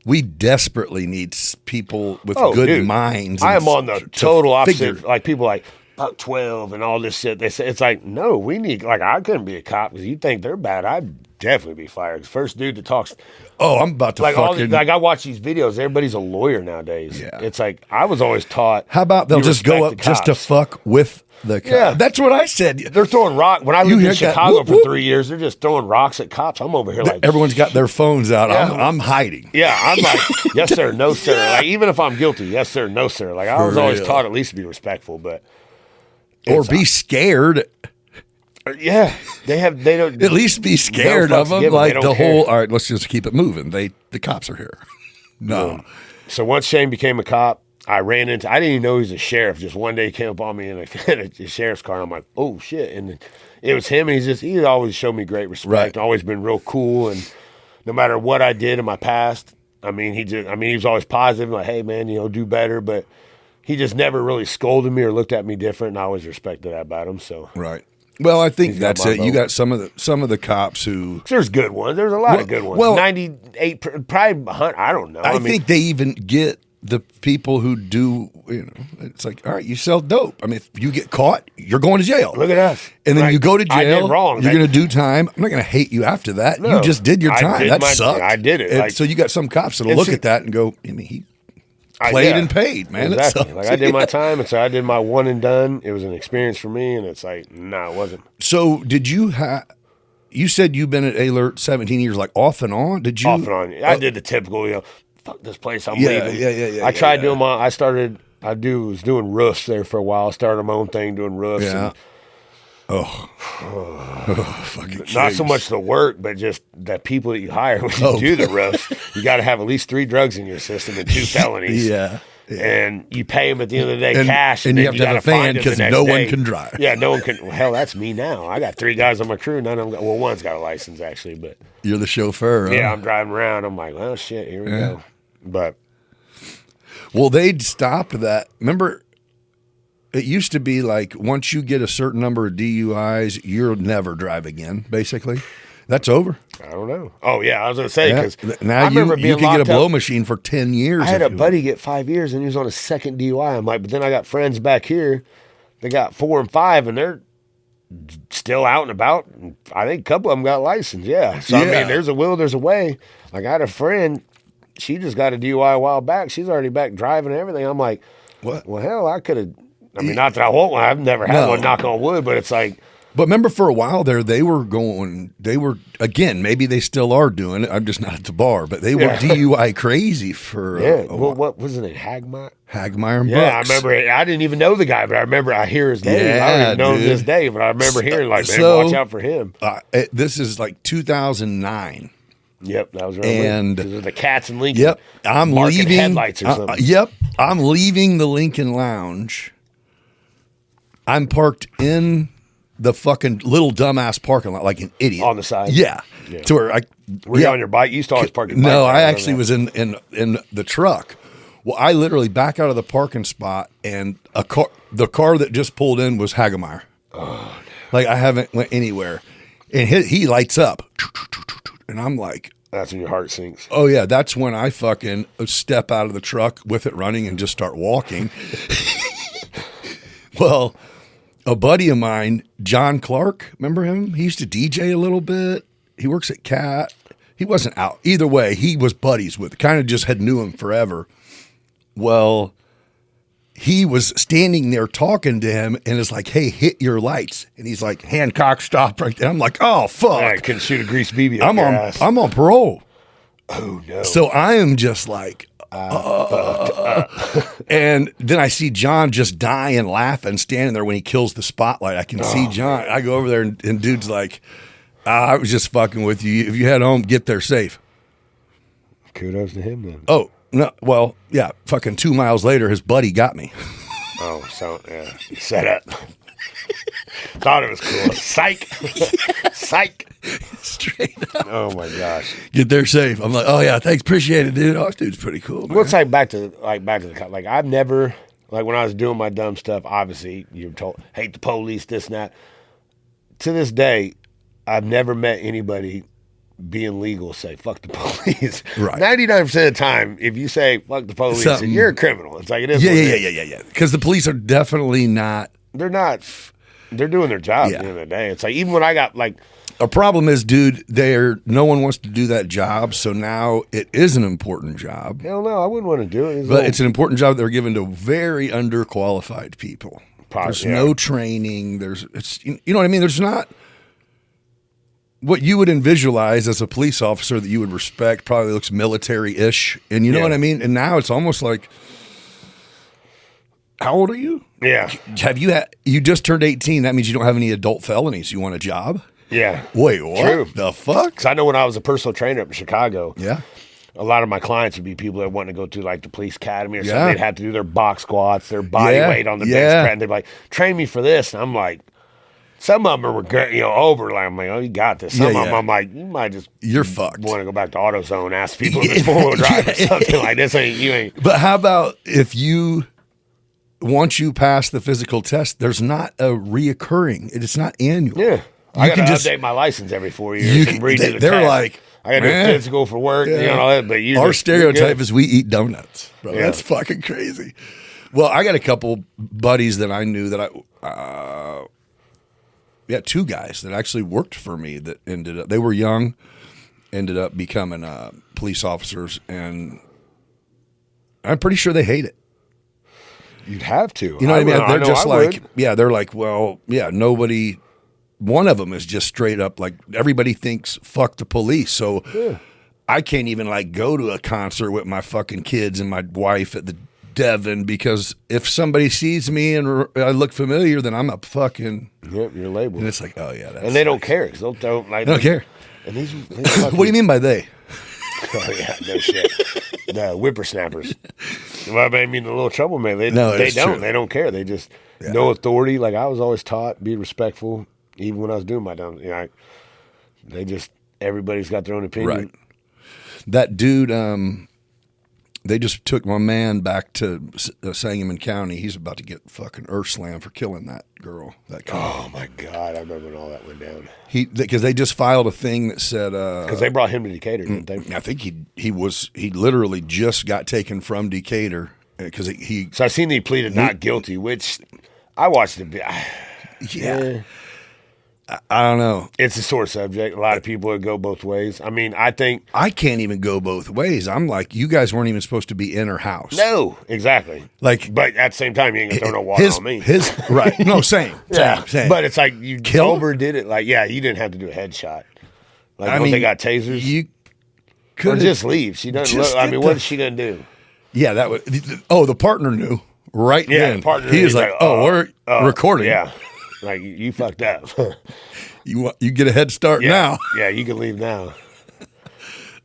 We desperately need people with good minds. I am on the total opposite. Like people like about 12 and all this shit. They say it's like no, we need. Like I couldn't be a cop because you think they're bad. I'd definitely be fired. First dude that talks. Oh, I'm about to fucking. I watch these videos. Everybody's a lawyer nowadays. Yeah. It's like I was always taught. How about they'll just go up just to fuck with. That's what I said. They're throwing rock. When I lived in Chicago for 3 years, they're just throwing rocks at cops. I'm over here like everyone's got their phones out. Yeah. I'm hiding. Yeah, I'm like yes sir, no sir. Like even if I'm guilty, yes sir, no sir. Like I was always taught at least to be respectful, but or be scared. Yeah, they don't at least be scared of them. Like the whole. All right, let's just keep it moving. The cops are here. No. So once Shane became a cop. I didn't even know he was a sheriff. Just one day he came up on me in a sheriff's car. And I'm like, oh shit. And it was him. And he always showed me great respect. Right. Always been real cool. And no matter what I did in my past, he was always positive. Like, hey man, do better. But he just never really scolded me or looked at me different. And I always respected that about him. So. Right. Well, I think that's it. You got some of the cops who. There's good ones. There's a lot of good ones. Well, 98, probably 100. I don't know. I think they even get. The people who do, it's like, all right, you sell dope. I mean, if you get caught, you're going to jail. Look at us. And then you go to jail. I did wrong. You're going to do time. I'm not going to hate you after that. No, you just did your time. That sucked. I did it. So you got some cops that'll look at that and go, he played and paid, man. Exactly. Like I did my time, and so I did my one and done. It was an experience for me, and it's like, no, it wasn't. So did you have? You said you've been at A-Alert 17 years, like off and on. Did you? Off and on. I did the typical, fuck this place, I'm leaving. Yeah. I tried doing was doing roofs there for a while. I started my own thing doing roofs. Yeah. And, fucking not so much the work, but just the people that you hire when you do the roofs. You got to have at least 3 drugs in your system and 2 felonies. Yeah. And you pay them at the end of the day cash. And you have to have a fan because no one can drive. Yeah, no one can. Well, hell, that's me now. I got 3 guys on my crew. None of them one's got a license, actually. But you're the chauffeur, huh? Yeah, I'm driving around. I'm like, well, shit, here we go. But they'd stop that. Remember, it used to be like once you get a certain number of DUIs, you'll never drive again. Basically, that's over. I don't know. Oh yeah, I was gonna say because now you can get a blow machine for 10 years. I had a buddy get 5 years and he was on a second DUI. I'm like, but then I got friends back here. They got 4 and 5 and they're still out and about. And I think a couple of them got licensed. Yeah. So I mean, there's a will, there's a way. Like I had a friend. She just got a DUI a while back. She's already back driving and everything. I'm like, what? Well, hell, I could have. I mean, not that I want one. I've never had one, knock on wood, but it's like. But remember for a while there, they were, again, maybe they still are doing it. I'm just not at the bar, but they were DUI crazy for a while. What wasn't it, Hagmeyer? Hagmeyer and Yeah, Brooks. I remember it. I didn't even know the guy, but I remember I hear his name. Yeah, I don't even know him this day, but I remember hearing like, man, watch out for him. This is like 2009. Yep, that was right. And the cats in Lincoln. Yep, I'm leaving. Headlights or something. I'm leaving the Lincoln Lounge. I'm parked in the fucking little dumbass parking lot like an idiot. On the side? Yeah. To where Were you on your bike? You used to always park your bike. No, I actually was in the truck. Well, I literally back out of the parking spot, and the car that just pulled in was Hagemeyer. Oh, like I haven't went anywhere, and he lights up, and I'm like, that's when your heart sinks. oh yeah, that's when I fucking step out of the truck with it running and just start walking. Well, a buddy of mine, John Clark, remember him? He used to DJ a little bit. He works at Cat. He wasn't out. Either way, he was buddies with, kind of just had knew him forever. Well, he was standing there talking to him and is like, hey, hit your lights. And he's like, Hancock, stop right there. I'm like, oh, fuck. I couldn't shoot a grease BB up your ass. I'm on parole. Oh, no. So I am just like, and then I see John just dying laughing, standing there when he kills the spotlight. I can see John. I go over there and dude's like, I was just fucking with you. If you head home, get there safe. Kudos to him then. Oh, no. Well, yeah. Fucking 2 miles later, his buddy got me. Oh, so, yeah. Set up. Thought it was cool. Psych. Psych. Straight up. Oh, my gosh. Get there safe. I'm like, oh, yeah, thanks. Appreciate it, dude. Oh, this dude's pretty cool, man. Well, it's like back to the cop. Like, I've never, like, when I was doing my dumb stuff, obviously, you were told, hate the police, this and that. To this day, I've never met anybody being legal say fuck the police. Right. 99% of the time, if you say fuck the police, you're a criminal. It's like it is. Yeah. Because the police are definitely not. They're not. They're doing their job Yeah. at the end of the day. It's like even when I got like. A problem is, dude, no one wants to do that job, so now it is an important job. Hell no, I wouldn't want to do it. But it's an important job they're given to very underqualified people. Probably, there's no training. You know what I mean? There's not what you would visualize as a police officer that you would respect. Probably looks military-ish, and you know what I mean. And now it's almost like, how old are you? Yeah. Have you just turned 18? That means you don't have any adult felonies. You want a job? Yeah. Wait, what? True. The fuck? Because I know when I was a personal trainer up in Chicago. Yeah. A lot of my clients would be people that want to go to like the police academy or Yeah. something. They'd have to do their box squats, their body weight on the bench press. And they'd be like, train me for this. And I'm like, some of them are over. Like, I'm like, oh, you got this. Some of them, I'm like, you might just You're fucked. want to go back to AutoZone, ask people if it's four-wheel drive or something like this. You ain't. But how about if once you pass the physical test, there's not a reoccurring. It's not annual. Yeah. I got to update my license every 4 years and redo the they're test. like, I got to do physical for work. Yeah. You know, but our stereotype is we eat donuts, bro. Yeah. That's fucking crazy. Well, I got a couple buddies that I knew that two guys that actually worked for me that they were young, ended up becoming police officers, and I'm pretty sure they hate it. You'd have to. You know what I mean? They're just like, would. they're like, well, yeah, nobody. One of them is just straight up like everybody thinks fuck the police. So I can't even like go to a concert with my fucking kids and my wife at the Devon because if somebody sees me and I look familiar, then I'm a fucking. Yep, you're labeled. And it's like, oh yeah, that's and they don't care. Cause they don't care. And these what do you mean by they? Oh yeah, no shit. The whippersnappers. Well, I mean, the little troublemakers. They don't. True. They don't care. They just no authority. Like I was always taught, be respectful. Even when I was doing my dumb, everybody's got their own opinion. Right. That dude, they just took my man back to Sangamon County. He's about to get fucking earth slammed for killing that girl. Oh my God, I remember when all that went down. Because they just filed a thing that said because they brought him to Decatur, didn't they? I think he literally just got taken from Decatur because he. So I seen he pleaded not guilty, which I watched it. Yeah. I don't know. It's a sore subject. A lot of people would go both ways. I mean, I think I can't even go both ways. I'm like, you guys weren't even supposed to be in her house. No, exactly. Like, but at the same time, you ain't gonna throw no water on me. Right? No, same. Same. But it's like you overdid it. Like, you didn't have to do a headshot. Like, they got tasers. You could just leave. She doesn't look. I mean, what is she gonna do? Yeah, that was. Oh, the partner knew right then. The partner. He was like, we're recording. Yeah. Like, you fucked up. You get a head start now. Yeah, you can leave now.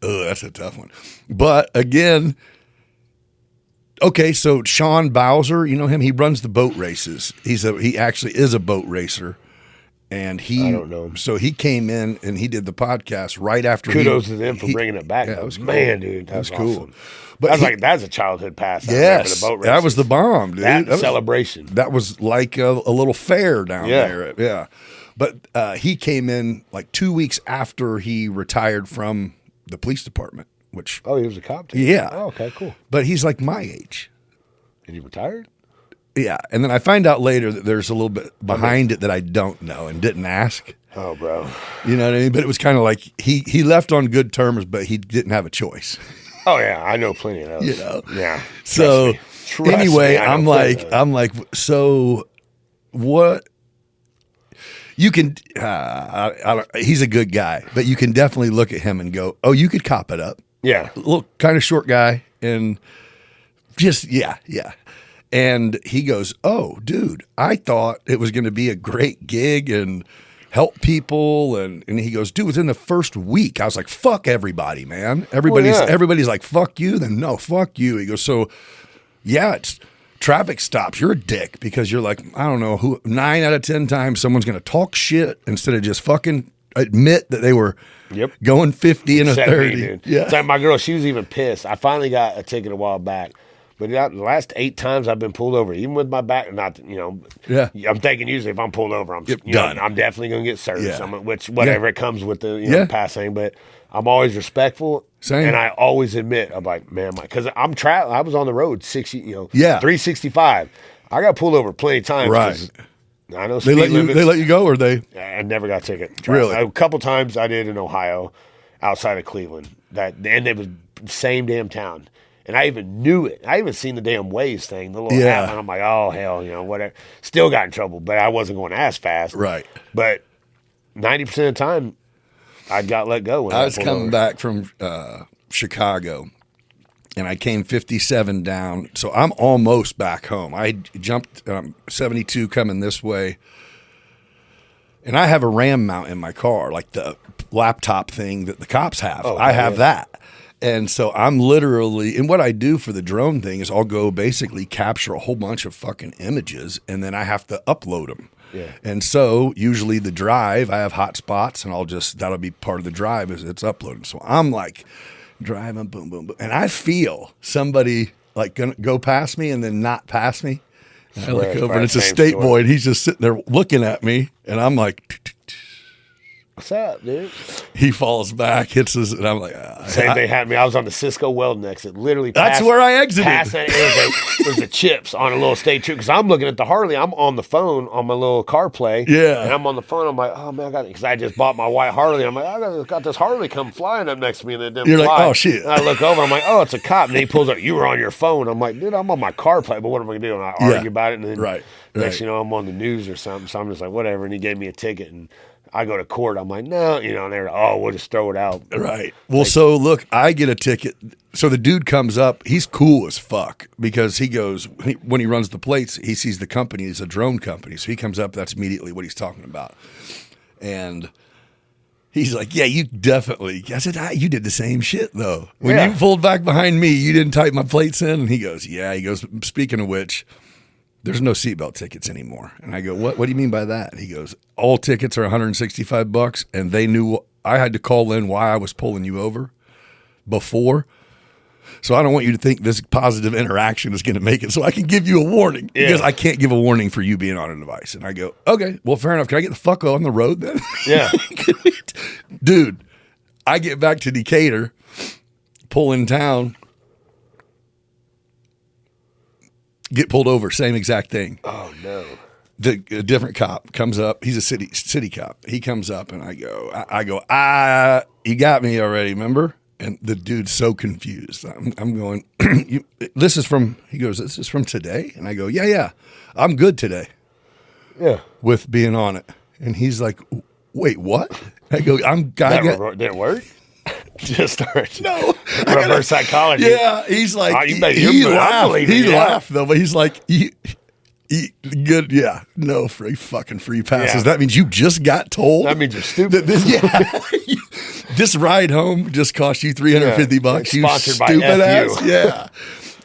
Oh, that's a tough one. But again, okay, so Sean Bowser, you know him? He runs the boat races. He actually is a boat racer. And I don't know. So he came in and he did the podcast right after. Kudos to them for bringing it back. Yeah, it was cool. Man, dude, that was cool. awesome. But that's a childhood pass. Yes, the boat that was the bomb, dude. That celebration. That was like a little fair down Yeah. there. Yeah. But he came in like 2 weeks after he retired from the police department, which. Oh, he was a cop too? Yeah. Oh, okay, cool. But he's like my age. And he retired? Yeah. And then I find out later that there's a little bit behind it that I don't know and didn't ask. Oh, bro. You know what I mean? But it was kind of like he left on good terms, but he didn't have a choice. Oh, yeah. I know plenty of those. You know? Yeah. So Trust anyway, me, I know plenty of those. I'm like, so what? You can, he's a good guy, but you can definitely look at him and go, oh, you could cop it up. Yeah. Look, kind of short guy and just, yeah. And he goes, oh, dude, I thought it was going to be a great gig and help people. And he goes, dude, within the first week, I was like, fuck everybody, man. Everybody's like, fuck you. Then no, fuck you. He goes, so yeah, it's traffic stops. You're a dick because you're like, I don't know who, 9 out of 10 times someone's going to talk shit instead of just fucking admit that they were going 50 and a 30. Dude. Yeah. It's like my girl, she was even pissed. I finally got a ticket a while back. But the last 8 times I've been pulled over, even with my back, not, Yeah. I'm thinking usually if I'm pulled over, I'm done. I'm definitely going to get served. Yeah. Which, whatever it comes with the passing. But I'm always respectful. Same. And I always admit, I'm like, man, because I was on the road 60, Yeah. 365. I got pulled over plenty of times. Right. I know They let you go or they? I never got a ticket. Really? A couple times I did in Ohio, outside of Cleveland. And it was the same damn town. And I even knew it. I even seen the damn Waze thing, the little app, and I'm like, oh, hell, whatever. Still got in trouble, but I wasn't going as fast. Right. But 90% of the time, I got let go. When I was coming over. back from Chicago, and I came 57 down, so I'm almost back home. I jumped 72 coming this way, and I have a RAM mount in my car, like the laptop thing that the cops have. Oh, I have that. And so I'm literally, and what I do for the drone thing is I'll go basically capture a whole bunch of fucking images, and then I have to upload them. Yeah. And so usually the drive, I have hotspots, and that'll be part of the drive as it's uploading. So I'm like driving, boom, boom, boom. And I feel somebody like gonna go past me and then not pass me. And I look over and it's a state boy, and he's just sitting there looking at me, and I'm like, what's up, dude? He falls back, hits us, and I'm like, Same thing happened to me. I was on the Cisco Welding exit. Literally, that's where I exited. There's the chips on a little state troop because I'm looking at the Harley. I'm on the phone on my little CarPlay. Yeah, and I'm on the phone. I'm like, oh man, because I just bought my white Harley. I'm like, I got this Harley come flying up next to me, and it didn't You're fly. like, oh shit! And I look over. I'm like, oh, it's a cop. And he pulls up. You were on your phone. I'm like, dude, I'm on my CarPlay. But what am I gonna do? And I argue about it. And then next, I'm on the news or something. So I'm just like, whatever. And he gave me a ticket and. I go to court. I'm like, no, and they're like, oh, we'll just throw it out. Right. Well, so look, I get a ticket. So the dude comes up. He's cool as fuck because he goes, when he runs the plates, he sees the company. It's a drone company. So he comes up. That's immediately what he's talking about. And he's like, yeah, you definitely. I said, you did the same shit, though. When you pulled back behind me, you didn't type my plates in. And he goes, yeah. He goes, speaking of which, there's no seatbelt tickets anymore. And I go, what do you mean by that? And he goes, all tickets are $165, and they knew I had to call in why I was pulling you over before. So I don't want you to think this positive interaction is going to make it so I can give you a warning because I can't give a warning for you being on a device. And I go, okay, well, fair enough. Can I get the fuck on the road then? Yeah. Dude, I get back to Decatur, pull in town, get pulled over, same exact thing. Oh, no. A different cop comes up. He's a city cop. He comes up, and I go, you got me already, remember? And the dude's so confused. I'm going, he goes, this is from today? And I go, yeah, I'm good today. Yeah. With being on it. And he's like, wait, what? I go, did it work? Just start. No. Reverse psychology. Yeah. He's like, oh, he laughed though, but he's like, good, yeah, no fucking free passes. Yeah. That means you just got told. That means you're stupid. This ride home just cost you $350. You sponsored by stupid ass. FU. Yeah.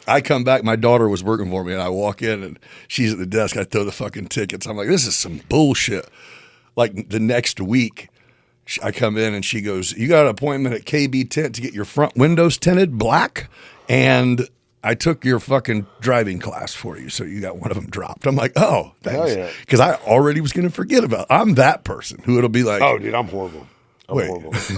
I come back. My daughter was working for me, and I walk in, and she's at the desk. I throw the fucking tickets. I'm like, this is some bullshit. like the next week, I come in and she goes, "You got an appointment at KB Tint to get your front windows tinted black, and I took your fucking driving class for you, so you got one of them dropped." I'm like, "Oh, thanks," because I already was going to forget about. I'm that person who it'll be like, "Oh, dude, I'm horrible. Wait,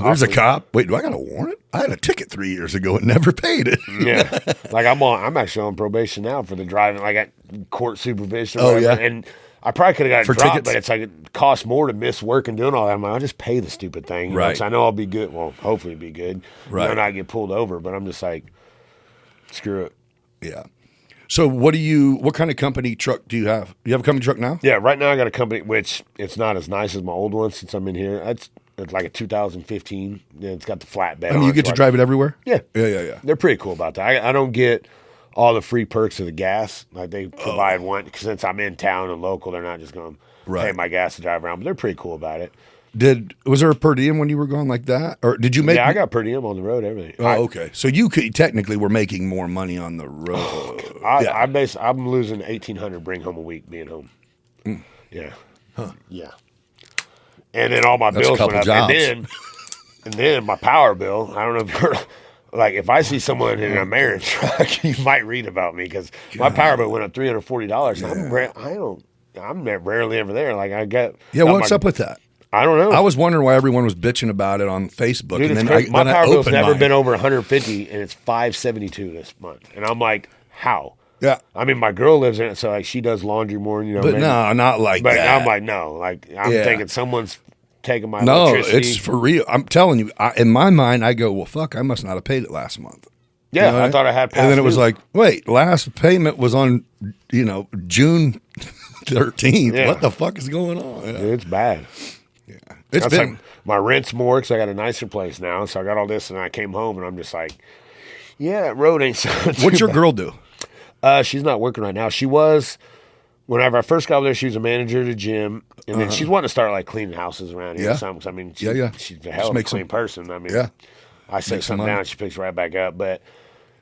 there's a cop. Wait, do I got a warrant? I had a ticket 3 years ago and never paid it." Yeah, like I'm actually on probation now for the driving, like at court supervision. Oh yeah, and I probably could have got for dropped, tickets? But it's like it costs more to miss work and doing all that. I'm like, I'll just pay the stupid thing, right? I know I'll be good. Well, hopefully be good, right? And not get pulled over. But I'm just like, screw it. Yeah. So what kind of company truck do you have? Do you have a company truck now? Yeah, right now I got a company, which it's not as nice as my old one since I'm in here. It's like a 2015. It's got the flatbed. I mean, you get to drive it everywhere? Yeah. Yeah. They're pretty cool about that. I don't get all the free perks of the gas. Like they provide one, cause since I'm in town and local, they're not just going to pay my gas to drive around, but they're pretty cool about it. Was there a per diem when you were going like that? Or did you make? Yeah, I got per diem on the road, everything. Oh, okay. So you technically were making more money on the road. I'm losing $1,800 bring home a week being home. Yeah. Huh. Yeah. And then all my bills went up. Jobs. And then my power bill, I don't know if you're like, if I see someone in a marriage truck, you might read about me because my power bill went up $340. Yeah. I'm rarely ever there. Like I got. Yeah. What's up with that? I don't know. I was wondering why everyone was bitching about it on Facebook. Dude, and then my power bill's never been over 150, and it's 572 this month. And I'm like, how? Yeah. I mean, my girl lives in it, so like she does laundry more, But maybe. No, not like that. But I'm like, no. Like I'm thinking someone's taking my electricity. No, it's for real. I'm telling you, in my mind, I go, well, fuck, I must not have paid it last month. Yeah, you know I thought I had past and then it due. was like, wait, last payment was on, June 13th. Yeah. What the fuck is going on? Yeah. Dude, it's bad. Yeah. It's been like, my rent's more because I got a nicer place now. So I got all this, and I came home, and I'm just like, yeah, that road ain't so What's your girl do? She's not working right now. She was, whenever I first got over there, she was a manager at a gym, and then she's wanting to start like cleaning houses around here or something. I mean, she's a hell of a clean person. I mean, I say something down, she picks right back up. But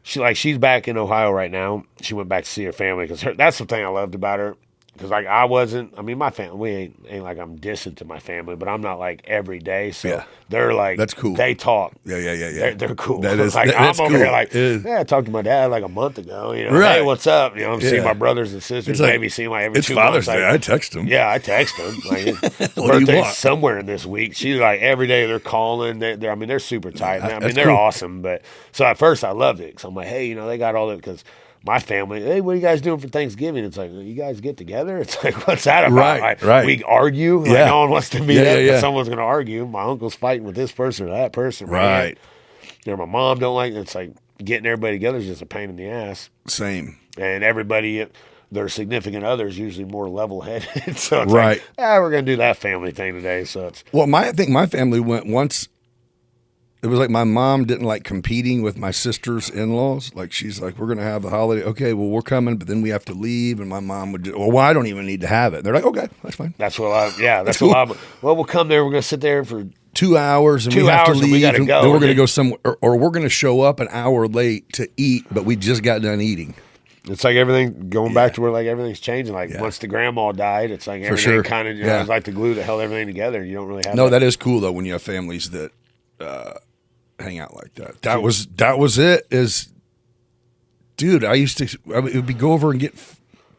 she's back in Ohio right now. She went back to see her family because that's the thing I loved about her. Because like my family, we ain't like I'm distant to my family, but I'm not like every day. So they're like, that's cool. They talk. Yeah. They're cool. That is, like that's I'm over cool. here like, I talked to my dad like a month ago. Right. Hey, what's up? I'm seeing my brothers and sisters. Like, maybe seeing like every 2 months. Father's Day. I text them. Yeah, I text them. Like, birthday's somewhere in this week. She's like every day they're calling. They're super tight. I mean, they're awesome. But so at first I loved it. So I'm like, hey, they got all that because. My family, hey, what are you guys doing for Thanksgiving? It's like, you guys get together? It's like, what's that about? Right. We argue. Like, no one wants to meet up because someone's going to argue. My uncle's fighting with this person or that person. Right. My mom don't like it. It's like getting everybody together is just a pain in the ass. Same. And everybody, their significant others, usually more level-headed. So it's like, we're going to do that family thing today. So it's. Well, I think my family went once. It was like my mom didn't like competing with my sister's in-laws. Like she's like, we're going to have the holiday. Okay, well, we're coming, but then we have to leave. And my mom would just, well, I don't even need to have it. They're like, okay, that's fine. That's what that's cool. Well, we'll come there. We're going to sit there for 2 hours and we have to leave. We gotta go. Then we're going to go somewhere, or we're going to show up an hour late to eat, but we just got done eating. It's like everything going back to where like everything's changing. Like once the grandma died, it's like everything kind of it's like the glue that held everything together. You don't really have. No, that is cool though when you have families that hang out like that. That was it. Dude, I would go over and get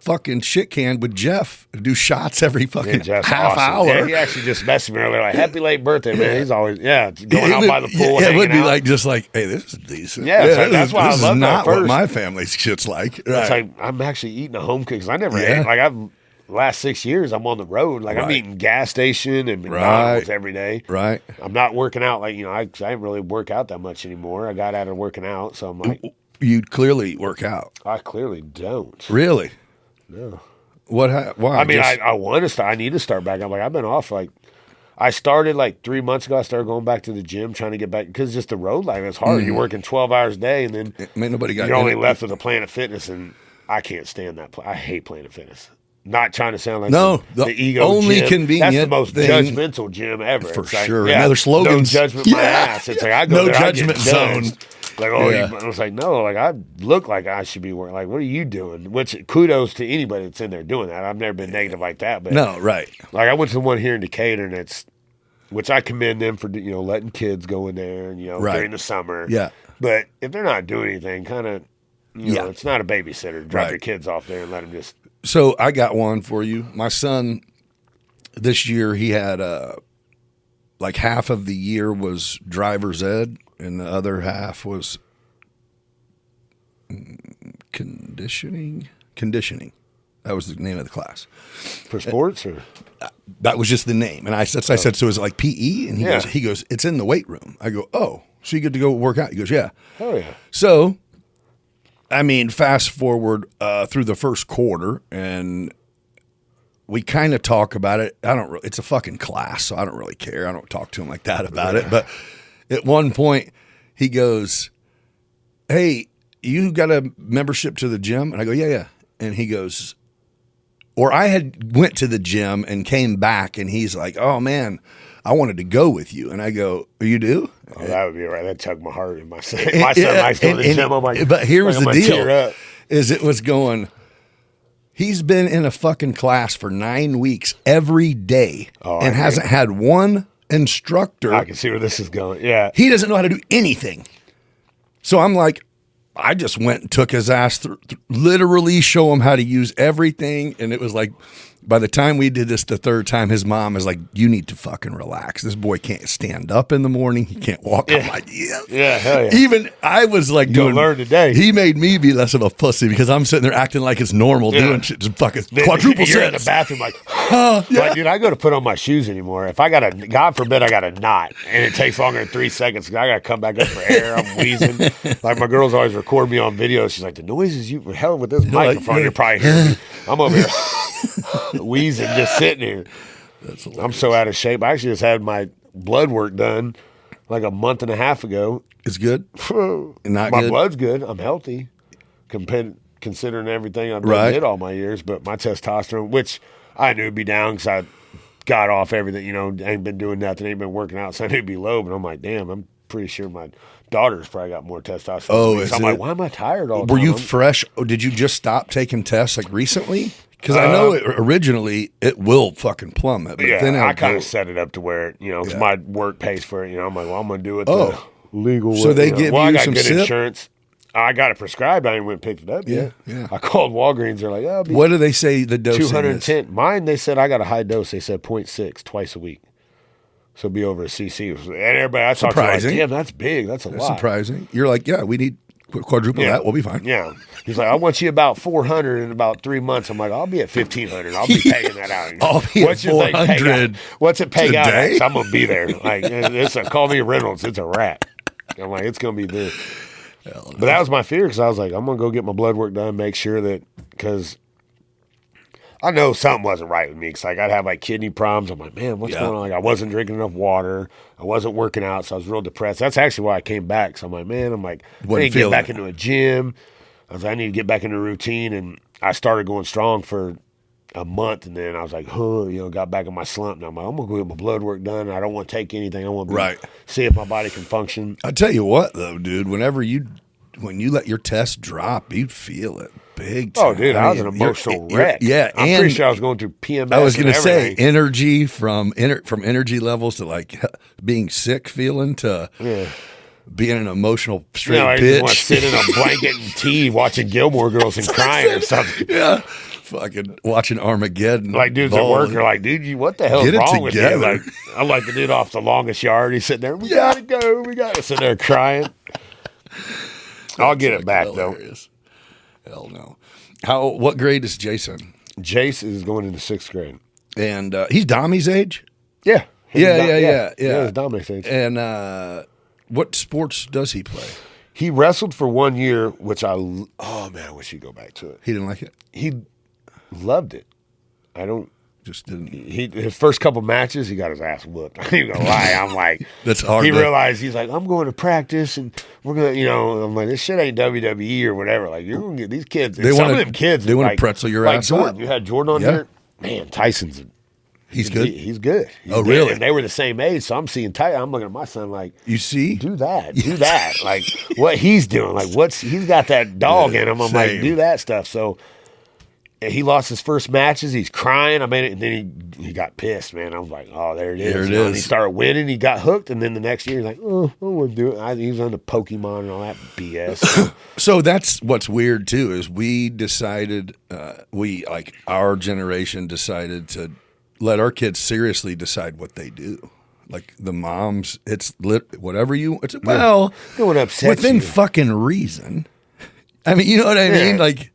fucking shit canned with Jeff and do shots every fucking half hour. Yeah, he actually just messaged me earlier like, happy late birthday, man. He's always going out by the pool. Yeah, it would be out. Like just like, hey, this is decent. Yeah, that's why I love that. This is not what my family's shit's like. Right. It's like I'm actually eating a home cook because I never ate. Like last 6 years, I'm on the road. Like I'm eating gas station and McDonald's every day. Right. I'm not working out. Like I didn't really work out that much anymore. I got out of working out, so I'm like, you clearly work out. I clearly don't. Really? No. Why? I mean, I want to start. I need to start back. I'm like, I've been off. Like, I started like 3 months ago. I started going back to the gym, trying to get back because just the road life is hard. You're working 12 hours a day, and then you're only left with a Planet Fitness, and I can't stand that. I hate Planet Fitness. Not trying to sound like the ego only gym. Convenient. That's the most judgmental gym ever. For it's like, sure. Another slogan. No judgment my ass. It's like I go no there, judgment I get zone. Like, oh, Yeah. I was like, no, like I look like I should be working. Like, what are you doing? Which kudos to anybody that's in there doing that. I've never been negative like that, but No, right. like I went to the one here in Decatur, and which I commend them for, letting kids go in there and Right. during the summer. Yeah. But if they're not doing anything, kind of, it's not a babysitter. Drop Right. your kids off there and let them just. So I got one for you. My son, this year, he had like half of the year was driver's ed, and the other half was conditioning. That was the name of the class. For sports or? That was just the name. And I said, so is it like PE? And he goes, it's in the weight room. I go, oh, so you get to go work out? He goes, yeah. Oh, yeah. So, I mean, fast forward through the first quarter, and we kind of talk about it. It's a fucking class, so I don't really care. I don't talk to him like that about it. But at one point, he goes, hey, you got a membership to the gym? And I go, yeah. And he goes, or I had went to the gym and came back, and he's like, oh, man, I wanted to go with you. And I go, you do? Oh, that would be right. That tugged my heart in my son. My son likes going to the gym. I'm like, but here was I'm the gonna tear deal, up. is it was going, he's been in a fucking class for 9 weeks every day and hasn't had one instructor. I can see where this is going. Yeah. He doesn't know how to do anything. So I'm like, I just went and took his ass literally show him how to use everything. And it was like, by the time we did this the third time, his mom is like, you need to fucking relax. This boy can't stand up in the morning. He can't walk. I'm like, Yeah, hell yeah. Even I was like You'll learn today. He made me be less of a pussy because I'm sitting there acting like it's normal doing shit. Just fucking quadruple You're in the sets. bathroom like, like, dude, I go to put on my shoes anymore. If I got God forbid I got a knot and it takes longer than 3 seconds, I got to come back up for air. I'm wheezing. Like my girls always record me on video. She's like, the noises you hell with this microphone, you're probably hearing me. I'm over here wheezing, just sitting here. I'm so out of shape. I actually just had my blood work done like a month and a half ago. It's good. Not My good. blood's good. I'm healthy, considering everything I've did all my years. But my testosterone, which I knew would be down because I got off everything, ain't been doing nothing, ain't been working out, so I knew it'd be low. But I'm like, damn, I'm pretty sure my daughter's probably got more testosterone. Oh, so I'm like, why am I tired all the Were time? you fresh? Or did you just stop taking tests like recently? Because I know originally it will fucking plummet. But then I kind of set it up to where, because my work pays for it. I'm like, well, I'm going to do it the legal So way. they give I you got some good sip? insurance. I got it prescribed. I didn't went and picked it up. Yeah. I called Walgreens. They're like, oh, What do they say the dose is? 210. Mine, they said I got a high dose. They said 0.6 twice a week. So it'd be over a cc. And everybody I talked to was like, damn, that's big. That's a lot. Surprising. You're like, yeah, we need quadruple that. We'll be fine. Yeah. He's like, I want you about 400 in about 3 months. I'm like, I'll be at 1,500. I'll be paying that out. I'll be What's at your thing? 400 What's it pay out? today? I'm going to be there. Like, call me Reynolds. It's a wrap. I'm like, it's going to be this. But that was my fear because I was like, I'm going to go get my blood work done, make sure that, because I know something wasn't right with me because like I'd have like kidney problems. I'm like, man, what's going on? Like I wasn't drinking enough water. I wasn't working out, so I was real depressed. That's actually why I came back. So I'm like, man, I need to get back into a gym. I was like, I need to get back into a routine, and I started going strong for a month, and then I was like, got back in my slump. And I'm like, I'm gonna go get my blood work done. I don't want to take anything. I want to see if my body can function. I tell you what, though, dude, when you let your test drop, you feel it big time. Oh, dude, I was an emotional wreck. Yeah, I'm pretty sure I was going through PMS. I was going to say everything. energy from energy levels to like being sick feeling to being an emotional straight I bitch. just want to sit in a blanket and tea watching Gilmore Girls and crying or something. Yeah, fucking watching Armageddon. Like dudes at work are like, dude, what the hell is wrong with you? Like, I'm like the dude off The Longest Yard. He's sitting there. We gotta go. We gotta sit there crying. I'll get it back hilarious. Hell no. What grade is Jason? Jace is going into 6th grade. And he's Dommy's age? Yeah. Yeah. He's Dominic's age. And what sports does he play? He wrestled for 1 year, which I wish he'd go back to it. He didn't like it? He loved it. Just didn't. His first couple matches, he got his ass whooped. I ain't even gonna lie. I'm like, that's hard. He realized he's like, I'm going to practice and we're gonna, I'm like, this shit ain't WWE or whatever. Like, you're gonna get these kids. Some of them kids, they want like, to pretzel your like ass Jordan. up. You had Jordan on here, man. Tyson's He's good? He's good. Oh, really? And they were the same age, so I'm seeing Titan. I'm looking at my son like, You see? do that. Like what he's doing. Like he's got that dog in him. I'm like, Same. do that stuff. So he lost his first matches. He's crying. I mean, and then he got pissed, man. I was like, oh, there it is. There it You know, is. and he started winning. He got hooked. And then the next year, he's like, oh, I want to do it. He was on the Pokemon and all that BS. So that's what's weird too, is we decided, our generation decided to let our kids seriously decide what they do. Like the moms, whatever you, It would upset within you. fucking reason. I mean, you know what I mean? Like,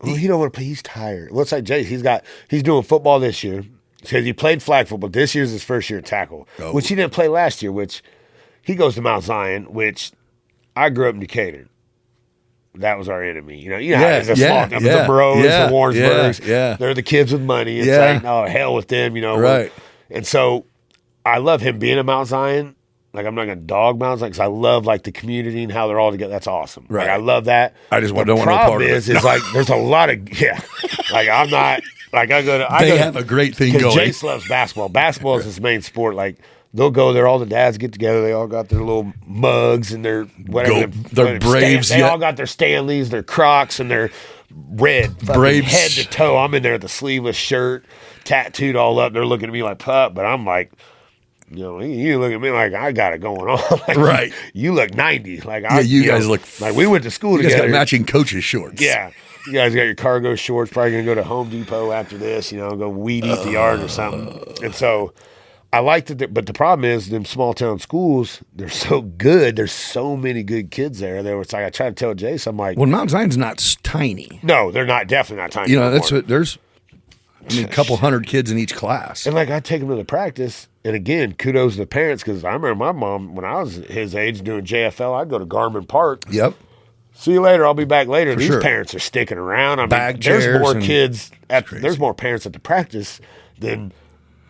Well, he don't want to play. He's tired. Looks like Jay. He's doing football this year because he played flag football. This year's his first year at tackle, which he didn't play last year. Which he goes to Mount Zion, which I grew up in Decatur. That was our enemy. You know, it's a small town. The Bros, the Warrensburgs. They're the kids with money. It's like, oh, hell with them. You know, right? And so I love him being at Mount Zion. Like, I'm not going to dog Mount Zion because I love, like, the community and how they're all together. That's awesome. Right. Like, I love that. I just don't want no part of it. The problem is, like, there's a lot of, like, I'm not, like, They have a great thing going. Jace loves basketball. Basketball is his main sport. Like, they'll go there, all the dads get together. They all got their little mugs and their whatever. Their Braves. They all got their Stanleys, their Crocs, and their red Braves. head to toe. I'm in there with the sleeveless shirt, tattooed all up. They're looking at me like, pup, but I'm like, you know, you look at me like I got it going on. Like, right. You look 90. Like, you guys look like we went to school you together. You guys got matching coaches shorts. Yeah. You guys got your cargo shorts. Probably going to go to Home Depot after this, you know, go weed eat the yard or something. And so I liked it. But the problem is them small town schools, they're so good. There's so many good kids there. It's like I try to tell Jace, I'm like. Well, Mount Zion's not tiny. No, they're not. Definitely not tiny. You know, there's a couple hundred kids in each class. And like I take them to the practice. And again, kudos to the parents because I remember my mom, when I was his age doing JFL, I'd go to Garmin Park. Yep. See you later. I'll be back later. For These sure. parents are sticking around. I mean, chairs there's more and- kids. There's more parents at the practice than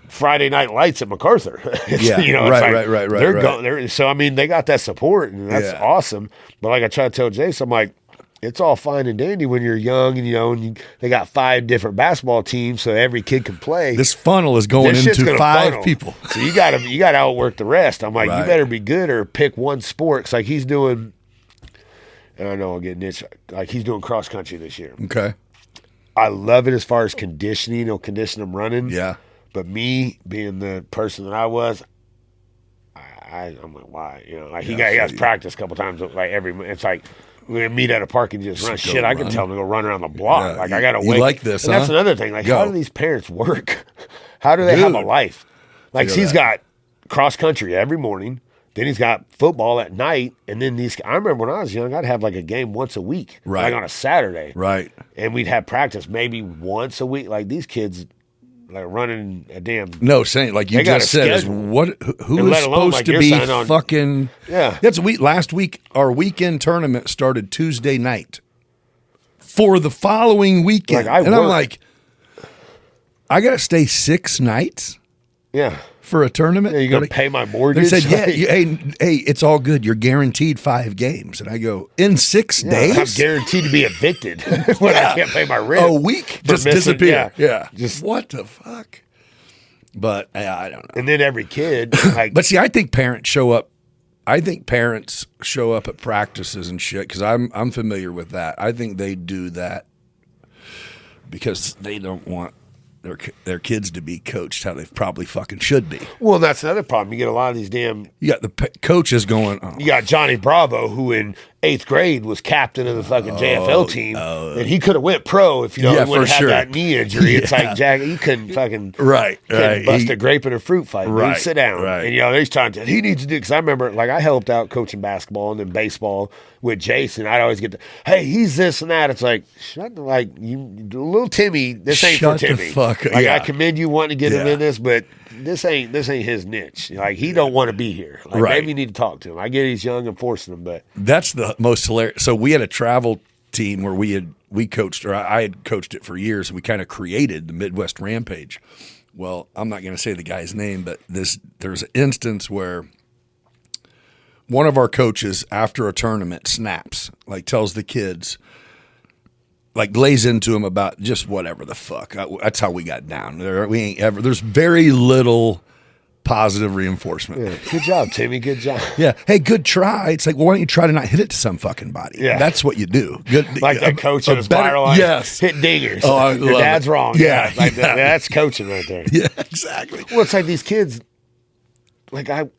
Friday night lights at MacArthur. Yeah, you know, it's right, like right. They're going. So I mean, they got that support, and that's awesome. But like I try to tell Jace, I'm like, it's all fine and dandy when you're young, and you know, they got 5 different basketball teams, so every kid can play. This funnel is going This shit's into gonna 5 funnel. people. So you got to outwork the rest. I'm like, Right. you better be good or pick one sport. 'Cause like he's doing, and I know I'll get niche. Like he's doing cross country this year. Okay. I love it as far as conditioning. He'll condition him running. Yeah. But me being the person that I was, I'm like, why? You know, like he has practice a couple times. Like it's like we're gonna meet at a park and just run. Just go Shit, I can run. tell him to go run around the block. Yeah, Like I gotta you wait. like this, and that's huh? another thing. Like Go. how do these parents work? How do they have a Dude. life? Like Figure he's that. got cross country every morning. Then he's got football at night, and then I remember when I was young, I'd have like a game once a week, Right. like on a Saturday, Right. and we'd have practice maybe once a week. Like these kids, like running a damn No, saying like you They got just a said is schedule. who And is let alone, supposed like, to your be son on- fucking Yeah. That's last week our weekend tournament started Tuesday night for the following weekend. Like, I'm work. like, I gotta stay 6 nights yeah. for a tournament. You're gonna Like, pay my they mortgage. said, yeah, Like, hey, it's all good. You're guaranteed 5 games. And I go, in 6 I'm days? guaranteed to be evicted when I can't pay my rent. A week? For Just missing- disappear. Yeah. Just What the fuck? But I don't know. and then every kid, like, But see, I think parents show up. I think parents show up at practices and shit because I'm familiar with that. I think they do that because they don't want their kids to be coached how they probably fucking should be. well, that's another problem. You get a lot of these damn. You got the coaches going, oh, You got Johnny Bravo, who in 8th grade was captain of the fucking JFL team, and he could have went pro if Yeah, he for wouldn't have sure. had that knee injury. It's Yeah. like Jack, he couldn't fucking right, couldn't bust a grape in a fruit fight. Dude. Right, Sit down. right. And, you know, he's trying to, he needs to do, because I remember, like, I helped out coaching basketball and then baseball with Jason. I'd always get the, hey, he's this and that. It's like, little Timmy, this ain't Shut for the Timmy. fuck up. Like, Yeah. I commend you wanting to get him Yeah. in this, but this ain't his niche. Like, he don't want to be here. Like, Right. maybe you need to talk to him. I get he's young and forcing him, but That's the most hilarious. So we had a travel team where we coached, or I had coached it for years. And we kind of created the Midwest Rampage. Well, I'm not going to say the guy's name, but there's an instance where one of our coaches after a tournament snaps, like tells the kids, like glaze into them about just whatever the fuck. That's how we got down. We ain't ever. There's very little positive reinforcement. Yeah. Good job, Timmy. Good job. Yeah. Hey, good try. It's like, well, why don't you try to not hit it to some fucking body? Yeah. That's what you do. Good. Like that coach in his fire line. Yes. Hit dingers. Oh, your dad's wrong. Yeah. That's coaching right there. Yeah, exactly. Well, it's like these kids. I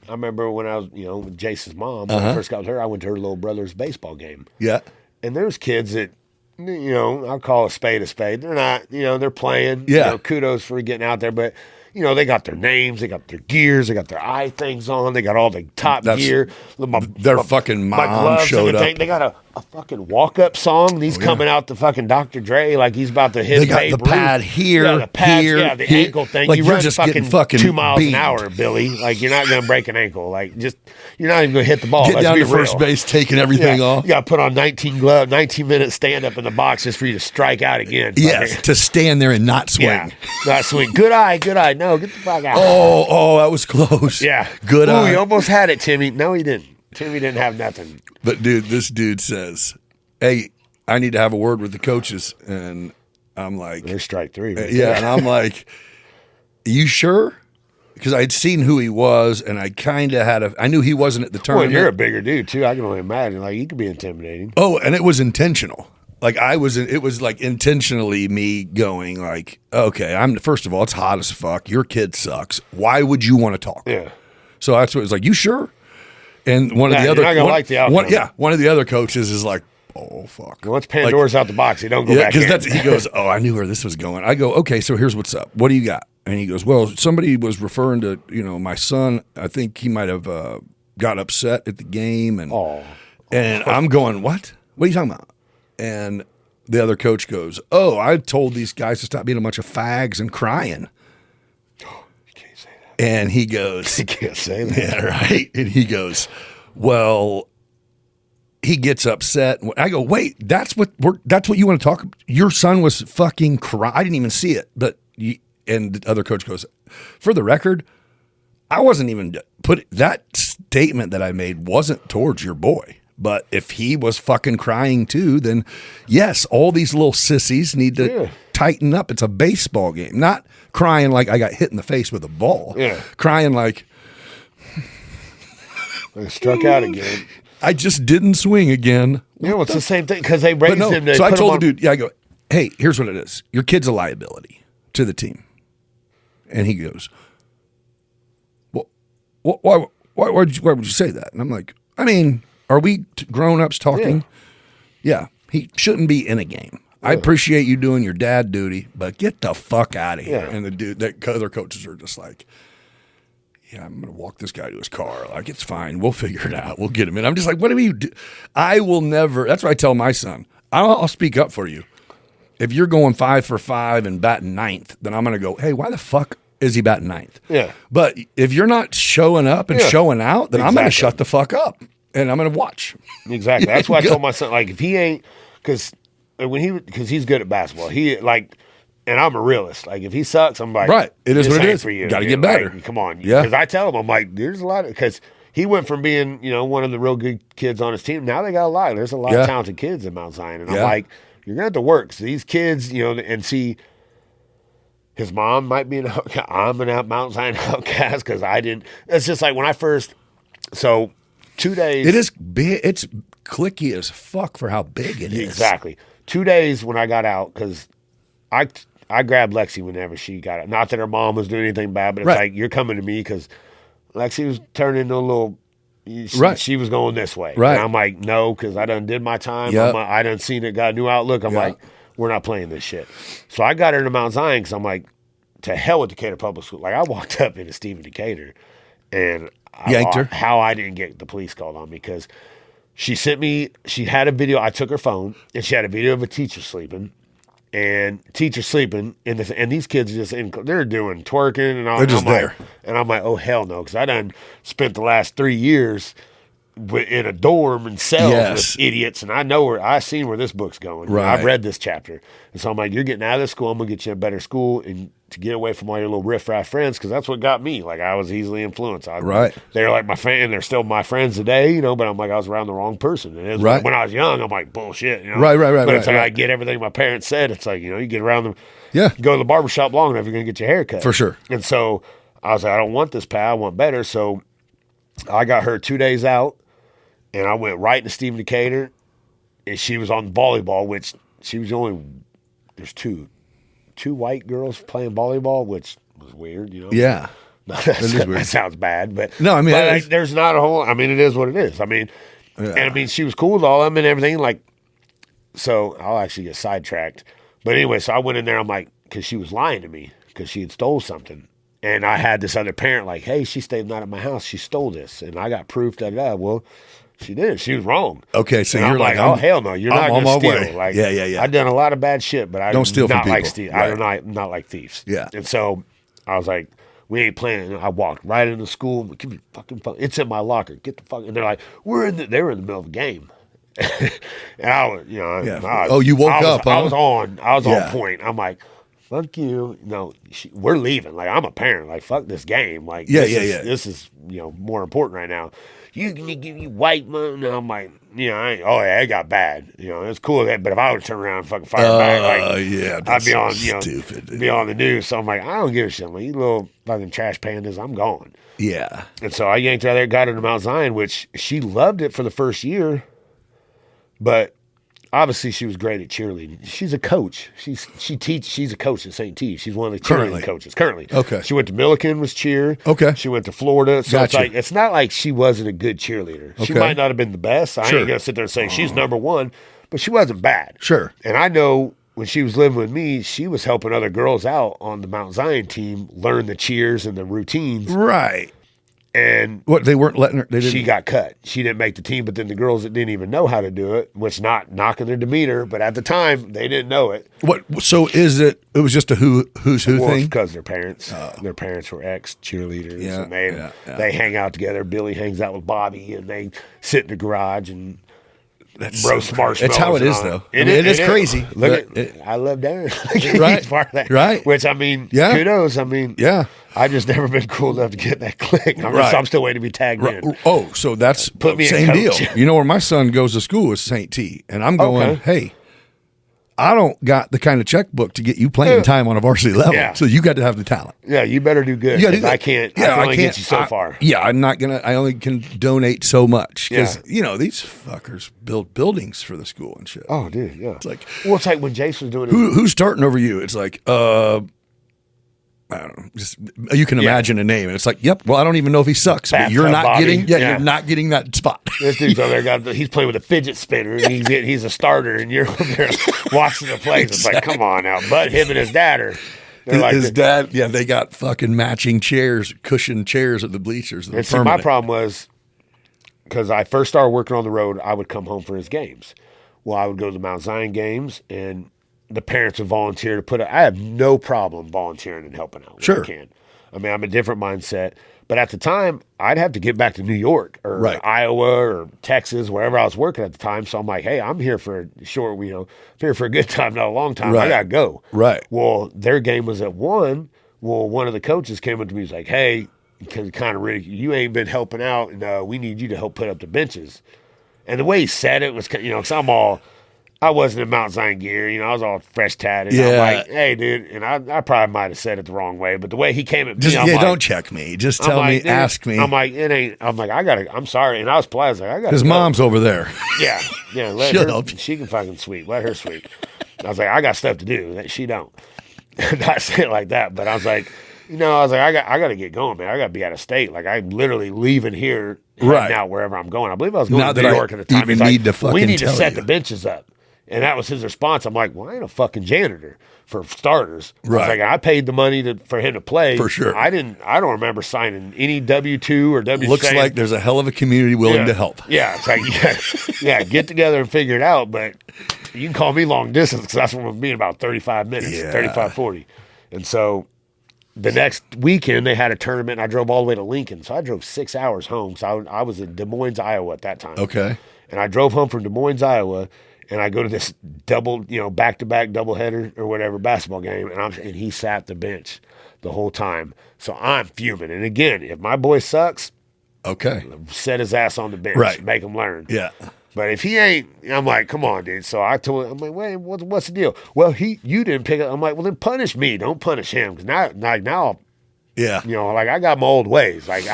remember when I was, with Jason's mom, when I first got with her, I went to her little brother's baseball game. Yeah. And there's kids that, I'll call a spade a spade. They're not, they're playing. Yeah. Kudos for getting out there. But, they got their names, they got their gears, they got their eye things on, they got all the top gear. Their fucking mom showed up. They got a fucking walk-up song. He's coming out to fucking Dr. Dre like he's about to hit They got the pad here, the pads, here, the here. ankle thing. Like you you're run just fucking getting 2 miles beamed. an hour, Billy. Like you're not going to break an ankle. Like you're not even going to hit the ball. Get Let's down be to real. first base, taking everything off. You got to put on 19-minute stand-up in the box just for you to strike out again. Yes, to stand there and not swing. Yeah, not swing. Good eye. No, get the fuck out. Oh, that was close. Yeah. Good eye. He almost had it, Timmy. No, he didn't. Timmy didn't have nothing. But, dude, this dude says, hey, I need to have a word with the coaches. And I'm like, There's strike 3. Right yeah. there. And I'm like, you sure? Because I'd seen who he was, and I kind of I knew he wasn't at the Well, tournament. you're a bigger dude, too. I can only imagine. Like, he could be intimidating. Oh, and it was intentional. Like it was like intentionally me going like, okay, first of all, it's hot as fuck. Your kid sucks. Why would you want to talk? Yeah. So that's what it was like. You sure? And one of the You're other, not gonna like the outcome. one of the other coaches is like, oh fuck. Once Pandora's out the box, he don't go back in. Because he goes, oh, I knew where this was going. I go, okay, so here's what's up. What do you got? And he goes, well, somebody was referring to my son. I think he might have got upset at the game, and I'm going, what? What are you talking about? And the other coach goes, oh, I told these guys to stop being a bunch of fags and crying. You can't say that. And he goes, You can't say that. yeah, right. And he goes, well, he gets upset. I go, wait, that's what you want to talk about? Your son was fucking crying. I didn't even see it. And the other coach goes, for the record, I wasn't even that statement that I made wasn't towards your boy. But if he was fucking crying too, then yes, all these little sissies need to tighten up. It's a baseball game. Not crying like I got hit in the face with a ball. Yeah. Crying like I struck out again. I just didn't swing again. Yeah, well, it's the same thing because they raised him. So I told the dude, I go, hey, here's what it is. Your kid's a liability to the team. And he goes, well, why would you say that? And I'm like, I mean, are we grown-ups talking? Yeah, he shouldn't be in a game. Yeah. I appreciate you doing your dad duty, but get the fuck out of here. And the other coaches are just like, yeah, I'm going to walk this guy to his car. Like, it's fine. We'll figure it out. We'll get him in. I'm just like, what do you do? I will never. That's what I tell my son. I'll speak up for you. If you're going 5 for 5 and batting ninth, then I'm going to go, hey, why the fuck is he batting ninth? Yeah. But if you're not showing up and showing out, then I'm going to shut the fuck up. And I'm going to watch. Exactly. That's why I told my son, like, if he ain't, because he's good at basketball. And I'm a realist. Like, if he sucks, I'm like, right. It is what it is. For you. Got to get better. Like, come on. Yeah. Because I tell him, I'm like, there's a lot of, because he went from being, one of the real good kids on his team. Now they got a lot. There's a lot of talented kids in Mount Zion. And I'm like, you're going to have to work. So these kids, and see, his mom might be I'm an Mount Zion outcast because I didn't. It's just like when I first, 2 days. It is big. It's clicky as fuck for how big it is. Exactly. 2 days when I got out, because I grabbed Lexi whenever she got out. Not that her mom was doing anything bad, but it's like, you're coming to me because Lexi was turning into a little, she was going this way. Right. And I'm like, no, because I done did my time. Yep. I done seen it, got a new outlook. I'm like, we're not playing this shit. So I got her to Mount Zion because I'm like, to hell with Decatur Public School. Like, I walked up into Stephen Decatur and yanked her. How I didn't get the police called on me because she had a video. I took her phone and she had a video of a teacher sleeping. And and these kids are just they're doing twerking and all. They're just there. And I'm like, oh hell no, because I done spent the last 3 years in a dorm and cells Yes. with idiots, and I seen where this book's going. Right. I've read this chapter, and so I'm like, you're getting out of this school. I'm gonna get you a better school and to get away from all your little riffraff friends, because that's what got me. Like, I was easily influenced. Right. They're like my fan. They're still my friends today, but I'm like, I was around the wrong person. And Right. when I was young, I'm like, bullshit. Right. But it's like right. I get everything my parents said. It's like, you get around them. Yeah. You go to the barbershop long enough, you're gonna get your hair cut For sure. And so I was like, I don't want this, pal. I want better. So I got her 2 days out. And I went right to Stephen Decatur, and she was on volleyball, which she was there's two white girls playing volleyball, which was weird, Yeah. That sounds bad, but No, I mean, but there's not a whole. I mean, it is what it is. I mean, Yeah. and I mean, she was cool with all of them and everything. Like, so I'll actually get sidetracked. But anyway, so I went in there. I'm like, because she was lying to me because she had stole something. And I had this other parent like, hey, she stayed the night at my house. She stole this. And I got proof that, well, she did. She was wrong. Okay, so and you're I'm like, oh, hell no. You're I'm not on going to my steal. way. Like, Yeah. I've done a lot of bad shit, but I Don't steal from not like people. steal. Right. I'm not like thieves. Yeah. And so I was like, we ain't playing. And I walked right into school. Give me fucking phone. It's in my locker. Get the fuck. And they're like, they were in the middle of a game. And I was, You woke up, huh? I was on Yeah. point. I'm like, fuck you. No, we're leaving. Like, I'm a parent. Like, fuck this game. Like, this is more important right now. You give you white money. And I'm like, it got bad. It's cool that, but if I would turn around and fucking fire back, like, I'd be on, stupid. be on the news. So I'm like, I don't give a shit. Like, you little fucking trash pandas, I'm gone. Yeah. And so I yanked her out there, got her to Mount Zion, which she loved it for the first year, but obviously she was great at cheerleading. She's a coach. She's a coach at St. T. She's one of the cheerleading coaches currently. Okay. She went to Milliken, was cheer. Okay. She went to Florida. So Gotcha. it's not like she wasn't a good cheerleader. She Okay. might not have been the best. I Sure. ain't gonna sit there and say she's number one, but she wasn't bad. Sure. And I know when she was living with me, she was helping other girls out on the Mount Zion team learn the cheers and the routines. Right. And What, they weren't letting her? They didn't. she got cut. She didn't make the team, but then the girls that didn't even know how to do it, which not knocking their demeanor, but at the time they didn't know it. What? So is it? It was just a who's who Well, thing. because their parents were ex cheerleaders, Yeah, and they hang out together. Billy hangs out with Bobby, and they sit in the garage and roast marshmallows. It's how it and is, all though. that. It is crazy. Look but at, I love Darren. Right, He's part of that. right. Which, I mean, Yeah. kudos. I mean, Yeah. I just never been cool enough to get that click. Right. I'm still waiting to be tagged in. Oh, so that's Put me in same deal. coach. You know where my son goes to school is St. T, and I'm going, Okay. hey, I don't got the kind of checkbook to get you playing time on a varsity level. Yeah. So you got to have the talent. Yeah, you better do good. You gotta do 'cause I that. can't. Yeah, I can only can't get you so far. Yeah, I'm not gonna. I only can donate so much because Yeah. these fuckers build buildings for the school and shit. Oh, dude, yeah. It's like, Well, it's like when Jason was doing it. who's starting over you? It's like, I don't know. Just you can imagine a name, and it's like, yep. Well, I don't even know if he sucks, but you're Bathtub not Bobby. getting. Yeah. You're not getting that spot. This dude's over there he's playing with a fidget spinner and he's a starter and you're over there watching the plays. It's like, come on now. But him and his dad they're like His dad, yeah, they got fucking matching chairs, cushioned chairs at the bleachers. And see, my problem was because I first started working on the road, I would come home for his games. Well, I would go to the Mount Zion games and the parents would volunteer to I have no problem volunteering and helping out. When Sure. I can. I mean, I'm a different mindset. But at the time, I'd have to get back to New York or Right. Iowa or Texas, wherever I was working at the time. So I'm like, hey, I'm here for a short, I'm here for a good time, not a long time. Right. I got to go. Right. Well, their game was at 1. Well, one of the coaches came up to me and was like, hey, because kind of really, you ain't been helping out, and we need you to help put up the benches. And the way he said it was, because I wasn't in Mount Zion gear, I was all fresh tatted. Yeah. I'm like, hey, dude, and I probably might have said it the wrong way, but the way he came at me, Just I'm yeah, like, don't check me. Just I'm tell like, me, dude, ask me. I'm like, it ain't. I'm like, I'm sorry, and I was polite. I was like, I got His mom's over there. yeah, let Shut her. up. She can fucking sweep. Let her sweep. I was like, I got stuff to do that she don't. Not say it like that, but I was like, I got to get going, man. I got to be out of state. Like, I'm literally leaving here, Right. now wherever I'm going. I believe I was going Not to that New I York at the time. even He's need to we fucking need to tell set you. the benches up, and that was his response. I'm like, well, I ain't a fucking janitor for starters. I was Right. like, I paid the money for him to play. For sure. I don't remember signing any W-2 or W. Looks like there's a hell of a community willing to help. Yeah, it's like, get together and figure it out. But you can call me long distance because that's what I'm being about 35 minutes, Yeah. 35, 40. And so the next weekend they had a tournament, and I drove all the way to Lincoln. So I drove 6 hours home. So I was in Des Moines, Iowa at that time. Okay. And I drove home from Des Moines, Iowa, and I go to this back-to-back doubleheader or whatever basketball game, and he sat the bench the whole time. So I'm fuming. And again, if my boy sucks, Okay. set his ass on the bench, Right. make him learn. Yeah. But if he ain't, I'm like, come on, dude. So I told him, I'm like, wait, what's the deal? Well, you didn't pick up. I'm like, well, then punish me. Don't punish him. Because now, Yeah. I got my old ways. Like,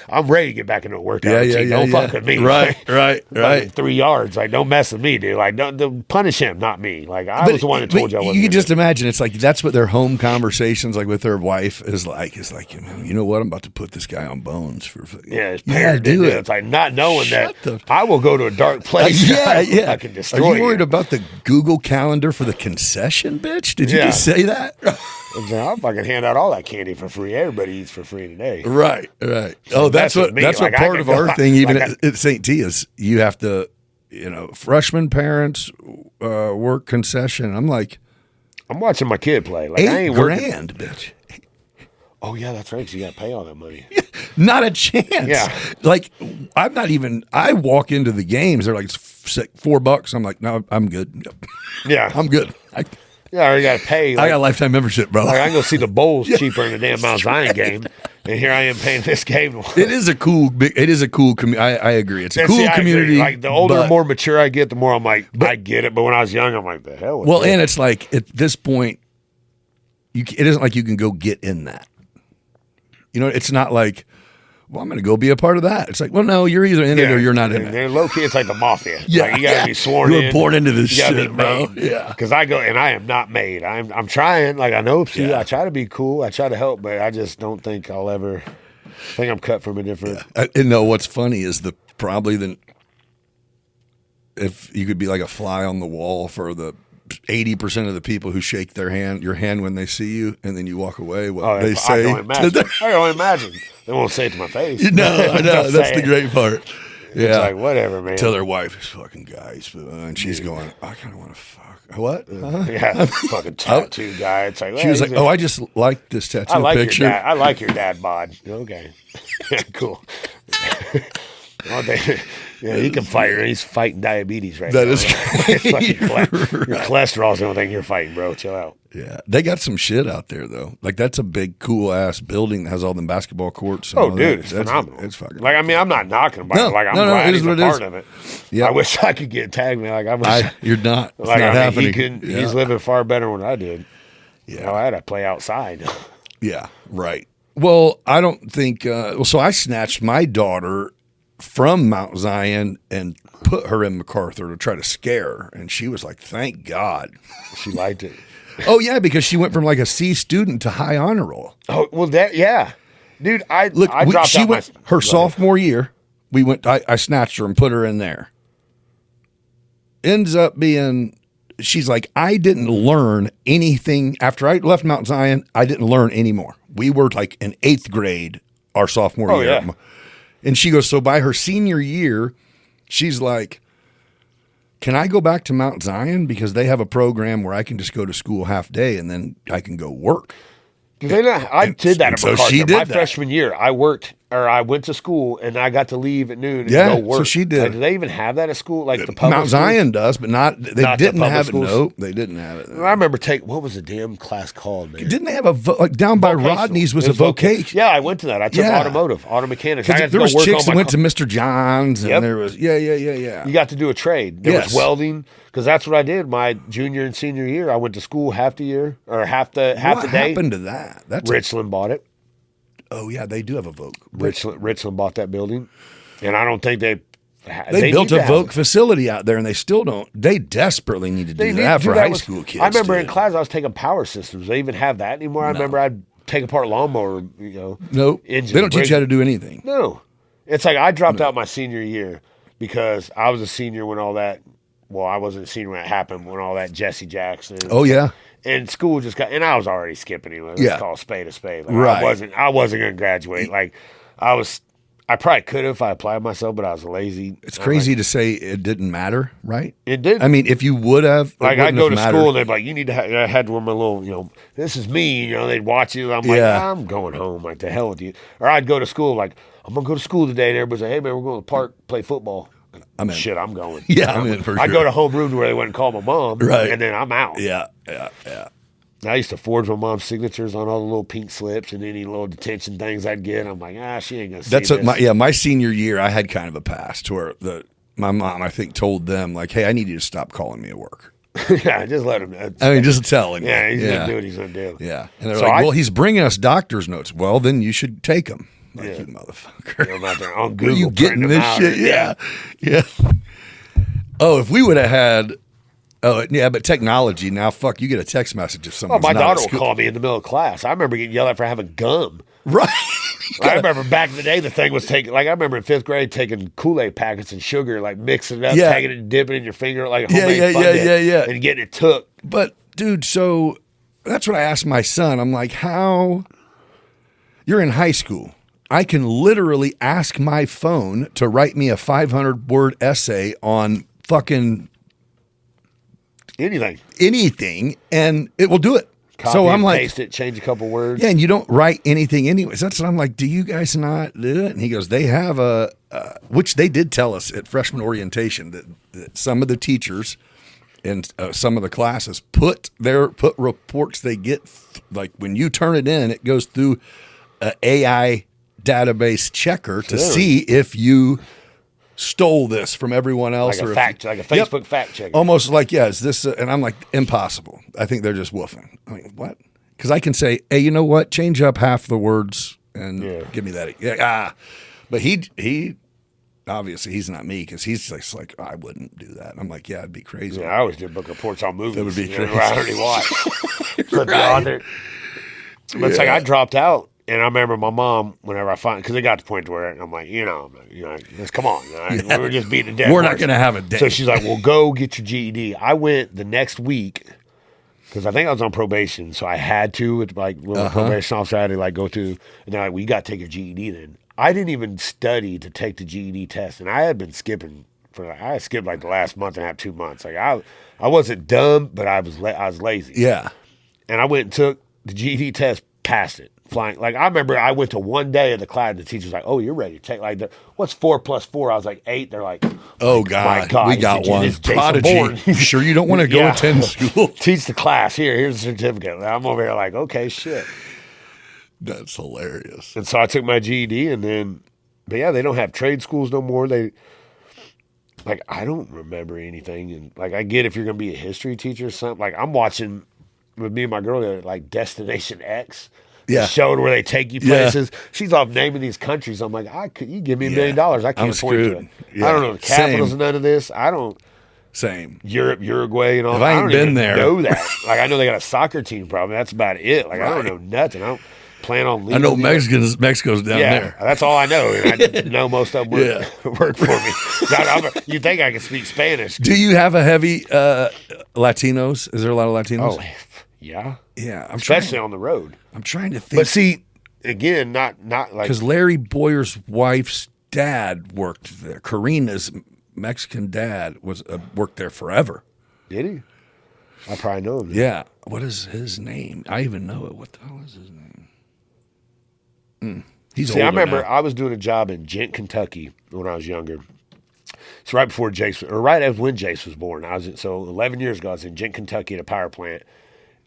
I'm ready to get back into a workout routine. Don't fuck with me. Right, Like, right. 3 yards. Like, don't mess with me, dude. Like, don't punish him, not me. Like, I was the one that told you I wasn't. You can just imagine it's like that's what their home conversations like with their wife is like. It's like, you know what? I'm about to put this guy on bones for. Yeah, his parent do it. It's like not knowing that I will go to a dark place. Yeah. I can Are destroy you worried about the Google Calendar for the concession, bitch? Did you Yeah. just say that? I'll fucking hand out all that candy for free. Everybody eats for free today. Right. Oh, that's what me. that's Like, what I part can of go- our thing. Even like at St. T is you have to, freshman parents work concession. I'm like I'm watching my kid play. Like I ain't working. $8,000, bitch. Oh yeah, that's right. 'Cause you got to pay all that money. Not a chance. Yeah. Like I'm not even. I walk into the games. They're like $4. I'm like, no, I'm good. Yeah, I'm good. yeah. I already got to pay. I got a lifetime membership, bro. Like I can go see the Bulls cheaper than the damn Mount Zion game, and here I am paying this game. It is a cool. It is a cool community. I agree. It's a cool I agree. community. Like the older, but- more mature I get, the more I'm like, I get it. But when I was young, I'm like, the hell. With Well, this? and it's like at this point, it isn't like you can go get in that. It's not like, well, I'm going to go be a part of that. It's like, well, no, you're either in it or you're not in and it. they're low key. It's like the mafia. Yeah, like, you got to be sworn You in. were born into this You gotta shit, be bro. made. Yeah. Because I go and I am not made. I'm trying. Like I know. See, Yeah. I try to be cool. I try to help, but I just don't think I'll ever. I think I'm cut from a different. What's funny is if you could be like a fly on the wall for the 80% of the people who shake your hand when they see you, and then you walk away. What they say? I can only imagine. They won't say it to my face. No, I know. That's the great part. Yeah. It's like whatever, man. Tell their wife, "This fucking guys," and she's going, "I kind of want to fuck." What? Yeah, fucking tattoo guy. It's like She was like, "Oh, I just like this tattoo I like picture." your dad. I like your dad bod. Okay, yeah, cool. He can fight. He's fighting diabetes right now. That is Fucking your cholesterol's the only thing you're fighting, bro. Chill out. Yeah, they got some shit out there though. Like that's a big, cool ass building that has all them basketball courts. And Oh, all dude, that. it's phenomenal. It's fucking like. I mean, I'm not knocking about No, it. Like I'm no, glad it is he's what a it part is. of it. Yeah. I wish I could get tagged. Me like I wish. You're not. It's like not I mean, happening. he's living far better than I did. Yeah. I had to play outside. Yeah, right. Well, I don't think. So I snatched my daughter from Mount Zion and put her in MacArthur to try to scare her, and she was like, "Thank God." She liked it. Oh yeah, because she went from like a C student to high honor roll. Oh well, yeah, dude. I dropped she out went her sophomore year. We went. I snatched her and put her in there. Ends up being. She's like, I didn't learn anything after I left Mount Zion. I didn't learn anymore. We were like in 8th grade our sophomore year. Yeah. And she goes, so by her senior year, she's like, can I go back to Mount Zion? Because they have a program where I can just go to school half day and then I can go work. I did that at so MacArthur. she did My that. freshman year. I went to school and I got to leave at noon and Yeah, go work. so she did. Like, do they even have that at school? Like the public Mount schools? Zion does, but they Not the didn't public have schools? it. No, they didn't have it. I remember what was the damn class called, man? Didn't they have like down by Vocational. Rodney's was It a vocation? Yeah, I went to that. I took Yeah. automotive, auto mechanics. I got to There go was work chicks on that my went to Mr. John's, and Yep. there was yeah. You got to do a trade. There Yes. was welding because that's what I did my junior and senior year. I went to school half the year or half the What day. happened to that? That's Richland bought it. oh yeah, they do have a Vogue. Richland bought that building, and I don't think They need built to a have Vogue it. facility out there, and they still don't. They desperately need to do They need that to do for that high with- school kids. I remember in dude. class I was taking power systems. They even have that anymore. I remember I'd take apart lawnmower. Nope. engines, They don't teach bring- you how to do anything. No, it's like I dropped out my senior year because I was a senior when all that. Well, I wasn't a senior when it happened. When all that Jesse Jackson. Oh yeah, And school just got, and I was already skipping anyway. Let's Yeah. call a spade a spade. Like, Right. I wasn't going to graduate. Like I I probably could have if I applied myself, but I was lazy. It's crazy to say it didn't matter, right? It did. I mean, if you would have, like I'd go to school and they'd be like, you need to. I had to wear my little, this is me. They'd watch you. I'm like, I'm going home. Like, the hell with you. Or I'd go to school like, I'm gonna go to school today, and everybody's like, hey man, we're going to the park play football. I'm in. Shit, I'm going. Yeah, I'm in for sure. I'd go to homeroom where they wouldn't call my mom, right? And then I'm out. Yeah. I used to forge my mom's signatures on all the little pink slips and any little detention things I'd get. I'm like, she ain't gonna see this. My senior year, I had kind of a pass to where my mom, I think, told them like, hey, I need you to stop calling me at work. Yeah, just let him. Just tell him. Yeah, he's gonna do what he's gonna do. Yeah, and they're like, well, he's bringing us doctor's notes. Well, then you should take them. Like, you motherfucker. I'm out there on Google. Are you getting this shit? Yeah. Oh, if we would have had. Oh, yeah, but technology, now, fuck, you get a text message if someone's my not daughter will call me in the middle of class. I remember getting yelled at for having gum. Right. I remember back in the day, the thing was taking, like, I remember in 5th grade taking Kool-Aid packets and sugar, like, mixing it up, taking it and dipping it in your finger, like a homemade fun dip, and getting it took. But, dude, so that's what I asked my son. I'm like, how? You're in high school. I can literally ask my phone to write me a 500-word essay on fucking anything, and it will do it. Copy so I'm and like, paste it, change a couple words. Yeah, and you don't write anything anyways. That's what I'm like. Do you guys not do it? And he goes, they have which they did tell us at freshman orientation that some of the teachers in some of the classes put reports they get, like when you turn it in, it goes through an AI database checker to see if you stole this from everyone else, like a Facebook fact checker. Almost like, is this? And I'm like, impossible. I think they're just woofing. I mean, what? Because I can say, hey, you know what? Change up half the words and give me that. But he obviously he's not me because he's just like, I wouldn't do that. And I'm like, it'd be crazy. Yeah, I always did book reports on movies. That would be crazy. I already watched. But it's like I dropped out. And I remember my mom, whenever I find, because it got to the point where I'm like, just come on. We were just beating a dead We're horse. not going to have a day. So she's like, well, go get your GED. I went the next week because I think I was on probation. So I had to, with a probation officer, I had to go through, and they're like, well, you got to take your GED then. I didn't even study to take the GED test. And I had been skipping I skipped the last month and a half, 2 months. Like I wasn't dumb, but I was lazy. Yeah. And I went and took the GED test, passed it. Flying. Like, I remember I went to one day of the class, the teacher's like, oh, you're ready to take, what's 4 plus 4? I was like, 8. They're like, oh, God, we got one. Prodigy. You sure you don't want to go attend school? Teach the class. Here's the certificate. And I'm over here like, okay, shit. That's hilarious. And so I took my GED but yeah, they don't have trade schools no more. I don't remember anything. And I get if you're going to be a history teacher or something. I'm watching with me and my girl, Destination X. Yeah. Showed where they take you places. Yeah. She's off naming these countries. I'm like, you give me $1 million. I can't point to it. Yeah. I don't know the capitals of none of this. I don't. Same. Europe, Uruguay, and all. If I ain't been there, know that. I know they got a soccer team. Probably that's about it. I don't know nothing. I don't plan on leaving. I know Mexico's down there. That's all I know. And I know most of them work for me. You think I can speak Spanish? Do you have a heavy Latinos? Is there a lot of Latinos? Oh, yeah. Yeah, especially on the road. I'm trying to think. But see, again, not like because Larry Boyer's wife's dad worked there. Karina's Mexican dad was worked there forever. Did he? I probably know him. Yeah. What is his name? I even know it. What the hell is his name? He's older I remember now. I was doing a job in Gent, Kentucky when I was younger. It's right before Jace, or right as when Jace was born. 11 years ago, I was in Gent, Kentucky at a power plant.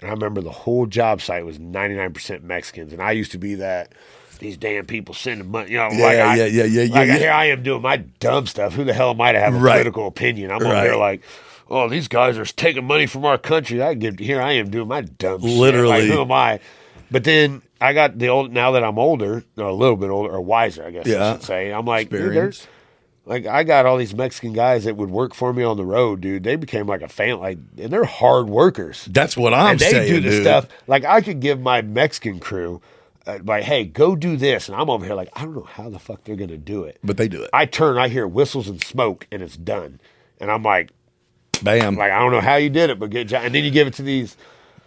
And I remember the whole job site was 99% Mexicans. And I used to be these damn people sending money. Here I am doing my dumb stuff. Who the hell am I to have a political opinion? I'm over here like, oh, these guys are taking money from our country. Here I am doing my dumb Literally. shit. Who am I? But then I got now that I'm older, or a little bit older, or wiser, I guess I should say. I'm like, dude, I got all these Mexican guys that would work for me on the road, dude. They became like a family, and they're hard workers. That's what I'm saying, they do the dude. stuff. I could give my Mexican crew, hey, go do this. And I'm over here I don't know how the fuck they're going to do it. But they do it. I hear whistles and smoke, and it's done. And I'm like, bam. I don't know how you did it, but good job. And then you give it to these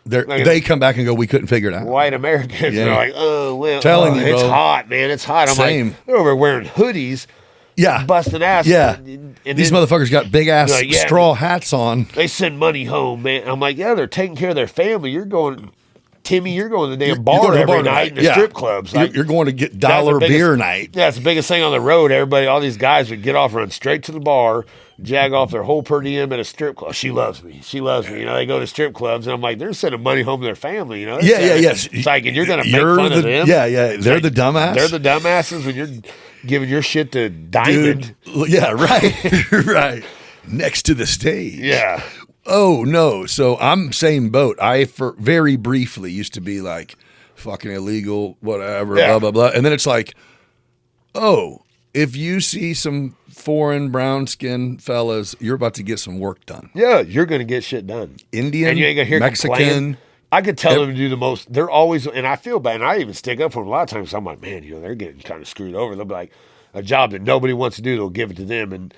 They come back and go, we couldn't figure it out. White Americans are like, oh, well, Telling you, it's bro. hot, man. It's hot. I'm Same. like, they're over wearing hoodies, busting ass. Yeah. And These then motherfuckers got big ass like, yeah, straw hats on. they send money home, man. I'm like, yeah, they're taking care of their family. You're going, Timmy, you're going to the damn You're bar going to the every bar night in the strip clubs. Like, You're going to get that's the dollar biggest- beer night. Yeah, it's the biggest thing on the road. Everybody, all these guys would get off, run straight to the bar, jag off their whole per diem at a strip club. She loves me. She loves me. You know, they go to strip clubs, and I'm like, they're sending money home to their family. You know, Yes. It's like, and you're going to make fun of them. Yeah. They're the dumbass. They're the dumbasses when you're giving your shit to Diamond. Dude, yeah, right. Right. Next to the stage. Yeah. Oh, no. So I'm same boat. I, for very briefly, used to be like, fucking illegal, whatever, blah, blah, blah. And then it's like, oh, if you see some foreign brown-skinned fellas, you're about to get some work done. Yeah, you're going to get shit done. Indian, and you ain't gonna hear Mexican. complaining. I could tell them to do the most. They're always, and I feel bad, and I even stick up for them a lot of times. I'm like, man, you know, they're getting kind of screwed over. They'll be like, a job that nobody wants to do, they'll give it to them, and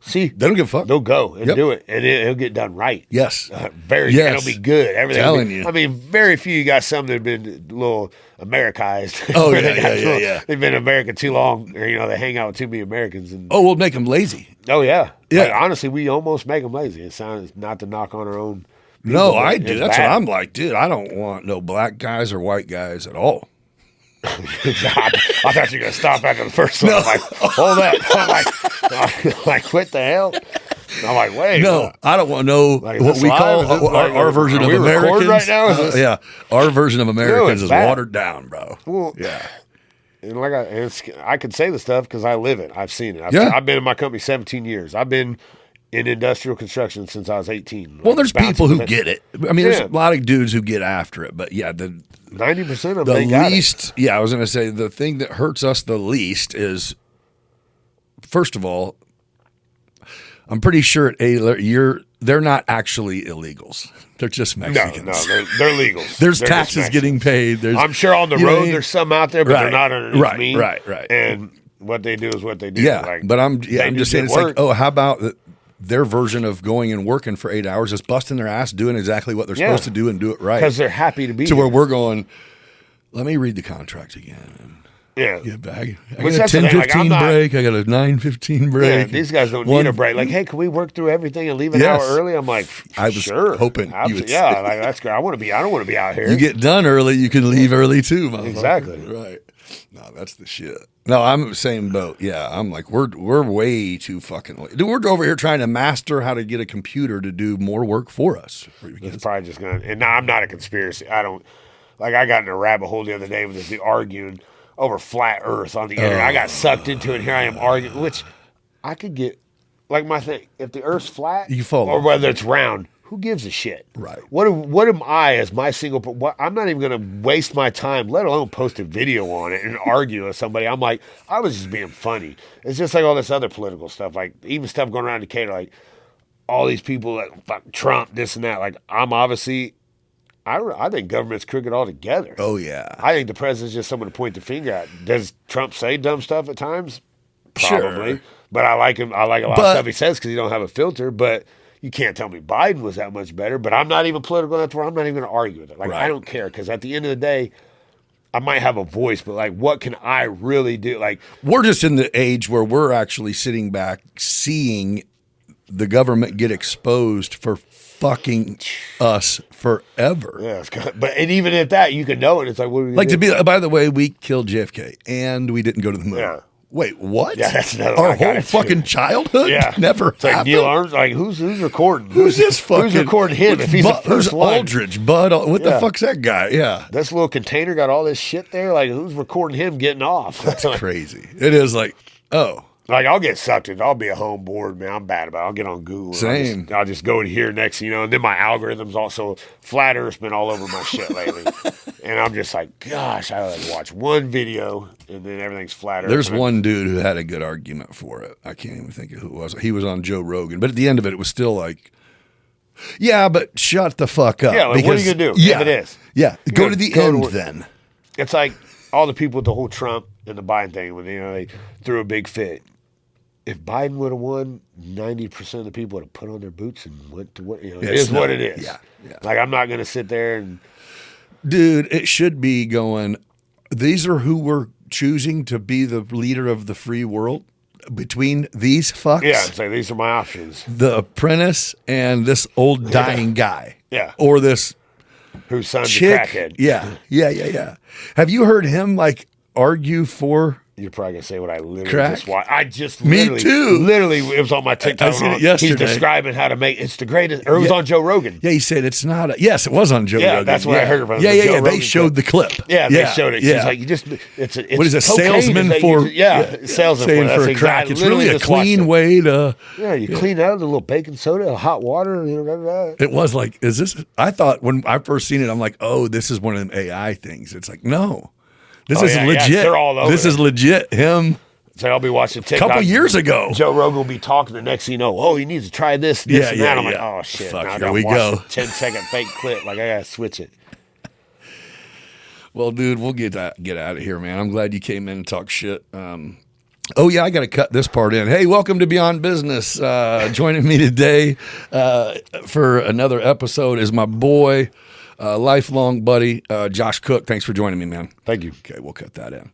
see, They don't give a fuck. they'll go and do it, and it'll get done right. Yes. Very good. It'll be good. Everything. Telling you. I mean, very few you got some that have been a little Americanized. Oh, Where yeah, they got yeah. They've been in America too long, or, you know, they hang out with too many Americans. And Oh, we'll make them lazy. oh, yeah. Yeah. Like, honestly, we almost make them lazy. It sounds not to knock on our own. No, people, I but do. it's That's bad. what I'm like, dude. I don't want no black guys or white guys at all. I thought you were going to stop after the first one. I'm like, hold that. I'm like, what the hell? I'm like, wait. No, I don't want to know Like, what this we live? call Is this our like- version are of we recording Americans. right now? Is this- Yeah, our version of Americans it's is bad. watered down, bro. Well, Yeah. And like I could say the stuff because I live it. I've seen it. Yeah. I've been in my company 17 years. I've been in industrial construction since I was 18. Well, there's Bouncing people who from it. get it. I mean, there's Yeah. a lot of dudes who get after it, but yeah, 90% of them, the they got it. least, yeah, I was going to say the thing that hurts us the least is, first of all, I'm pretty sure at they're not actually illegals. They're just Mexicans. No, they're legals. There's They're just taxes Mexicans. getting paid. There's, I'm sure on the you know what I road mean? there's some out there, but they're Right, not underneath right, me. right. And what they do is what they do. Yeah, Like, but I'm they do just saying good it's like, work. oh, how about their version of going and working for 8 hours, just busting their ass, doing exactly what they're Yeah. supposed to do and do it right. Because they're happy to be To there. where we're going, let me read the contract again. Yeah. Get back. I Which got a that's the thing, like, 10:15 I'm not- break. I got a 9:15 break. Yeah, these guys don't need a break. Like, hey, can we work through everything and leave an Yes. hour early? I'm like, I was sure, hoping you Absolutely. would Yeah, say like that's great. I don't want to be out here. You get done early, you can leave early too, motherfucker. Exactly. Right. No, that's the shit. No, I'm the same boat. Yeah, I'm like, we're way too fucking late. Dude, we're over here trying to master how to get a computer to do more work for us. It's probably just gonna. And now I'm not a conspiracy. I don't like. I got in a rabbit hole the other day with the arguing over flat Earth on the internet. I got sucked into it. And here I am arguing, which I could get. Like my thing, if the Earth's flat, You fall or off. whether it's round, who gives a shit? Right. What am I as my single? I'm not even going to waste my time, let alone post a video on it and argue with somebody. I'm like, I was just being funny. It's just like all this other political stuff, like even stuff going around Decatur, like all these people that fuck Trump, this and that. Like I'm obviously, I think government's crooked altogether. Oh yeah. I think the president's just someone to point the finger at. Does Trump say dumb stuff at times? Sure. Probably. But I like him. I like a lot of stuff he says because he don't have a filter. But you can't tell me Biden was that much better. But I'm not even political enough where I'm not even going to argue with it. Like, Right. I don't care because at the end of the day, I might have a voice, but like, what can I really do? Like, We're just in the age where we're actually sitting back seeing the government get exposed for fucking us forever. yeah, it's kind of, but and even at that, you can know it. It's like, what are we Like gonna to do? be, by the way, we killed JFK and we didn't go to the moon. Yeah. Wait, what? Yeah, that's another one. Our I got whole it, too. fucking childhood Yeah, never It's like happened. Neil Armstrong. Like, who's recording? Who's this fucking? Who's recording him? If he's the Who's first one? Aldridge? Bud? What the Yeah. fuck's that guy? Yeah, This little container got all this shit there. Like, who's recording him getting off? that's crazy. It is like, oh, Like, I'll get sucked in. I'll be a home board, man. I'm bad about it. I'll get on Google. and Same. I'll just go to here next, and then my algorithm's also flat Earth's been all over my shit lately. And I'm just like, gosh, I like watch one video and then everything's flat Earth. there's And one dude who had a good argument for it. I can't even think of who it was. He was on Joe Rogan, but at the end of it, it was still like, yeah, but shut the fuck up. Yeah, like, what are you gonna do if Yeah, it is? yeah, go gonna to the go to end work. then. It's like all the people with the whole Trump and the Biden thing when they threw a big fit. if Biden would have won, 90% of the people would have put on their boots and went to what it Yeah, is. What it is. Yeah. Like I'm not gonna sit there and Dude, it should be going. These are who we're choosing to be the leader of the free world. Between these fucks, say these are my options. the apprentice and this old dying guy, or this whose son's chick, a crackhead. Yeah. Have you heard him like argue for? You're probably gonna say what I literally Crack? just watched. I just Me literally, too. Literally, it was on my TikTok. I seen it yesterday. He's describing how to make it's the greatest. Or it was on Joe Rogan. Yeah, he said it's not. Yes, it was on Joe Rogan. That's what I heard about. Yeah. Joe They Rogan showed the clip. Yeah, they showed it. Yeah. She's like, you just it's what is a cocaine salesman that for? salesman saying for, for crack. It's really a just watched clean it. way to. Yeah, you clean out a little baking soda, hot water. You know, blah, blah. It was like, is this? I thought when I first seen it, I'm like, oh, this is one of them AI things. It's like, no, this is legit. they're all over this it. is legit. Him. So I'll be watching A TikTok. couple years ago. Joe Rogan will be talking. The next thing you know, oh, he needs to try this, and that. I'm like, oh shit! Fuck, now I here gotta we watch go. the 10-second fake clip. Like I gotta switch it. Well, dude, we'll get out of here, man. I'm glad you came in and talked shit. Oh yeah, I got to cut this part in. Hey, welcome to Beyond Business. Joining me today for another episode is my boy, lifelong buddy, Josh Cook. Thanks for joining me, man. Thank you. Okay, we'll cut that in.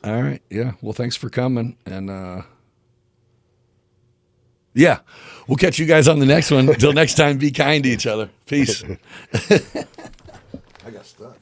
All right, yeah. Well, thanks for coming, and yeah, we'll catch you guys on the next one. Until next time, be kind to each other. Peace. I got stuck.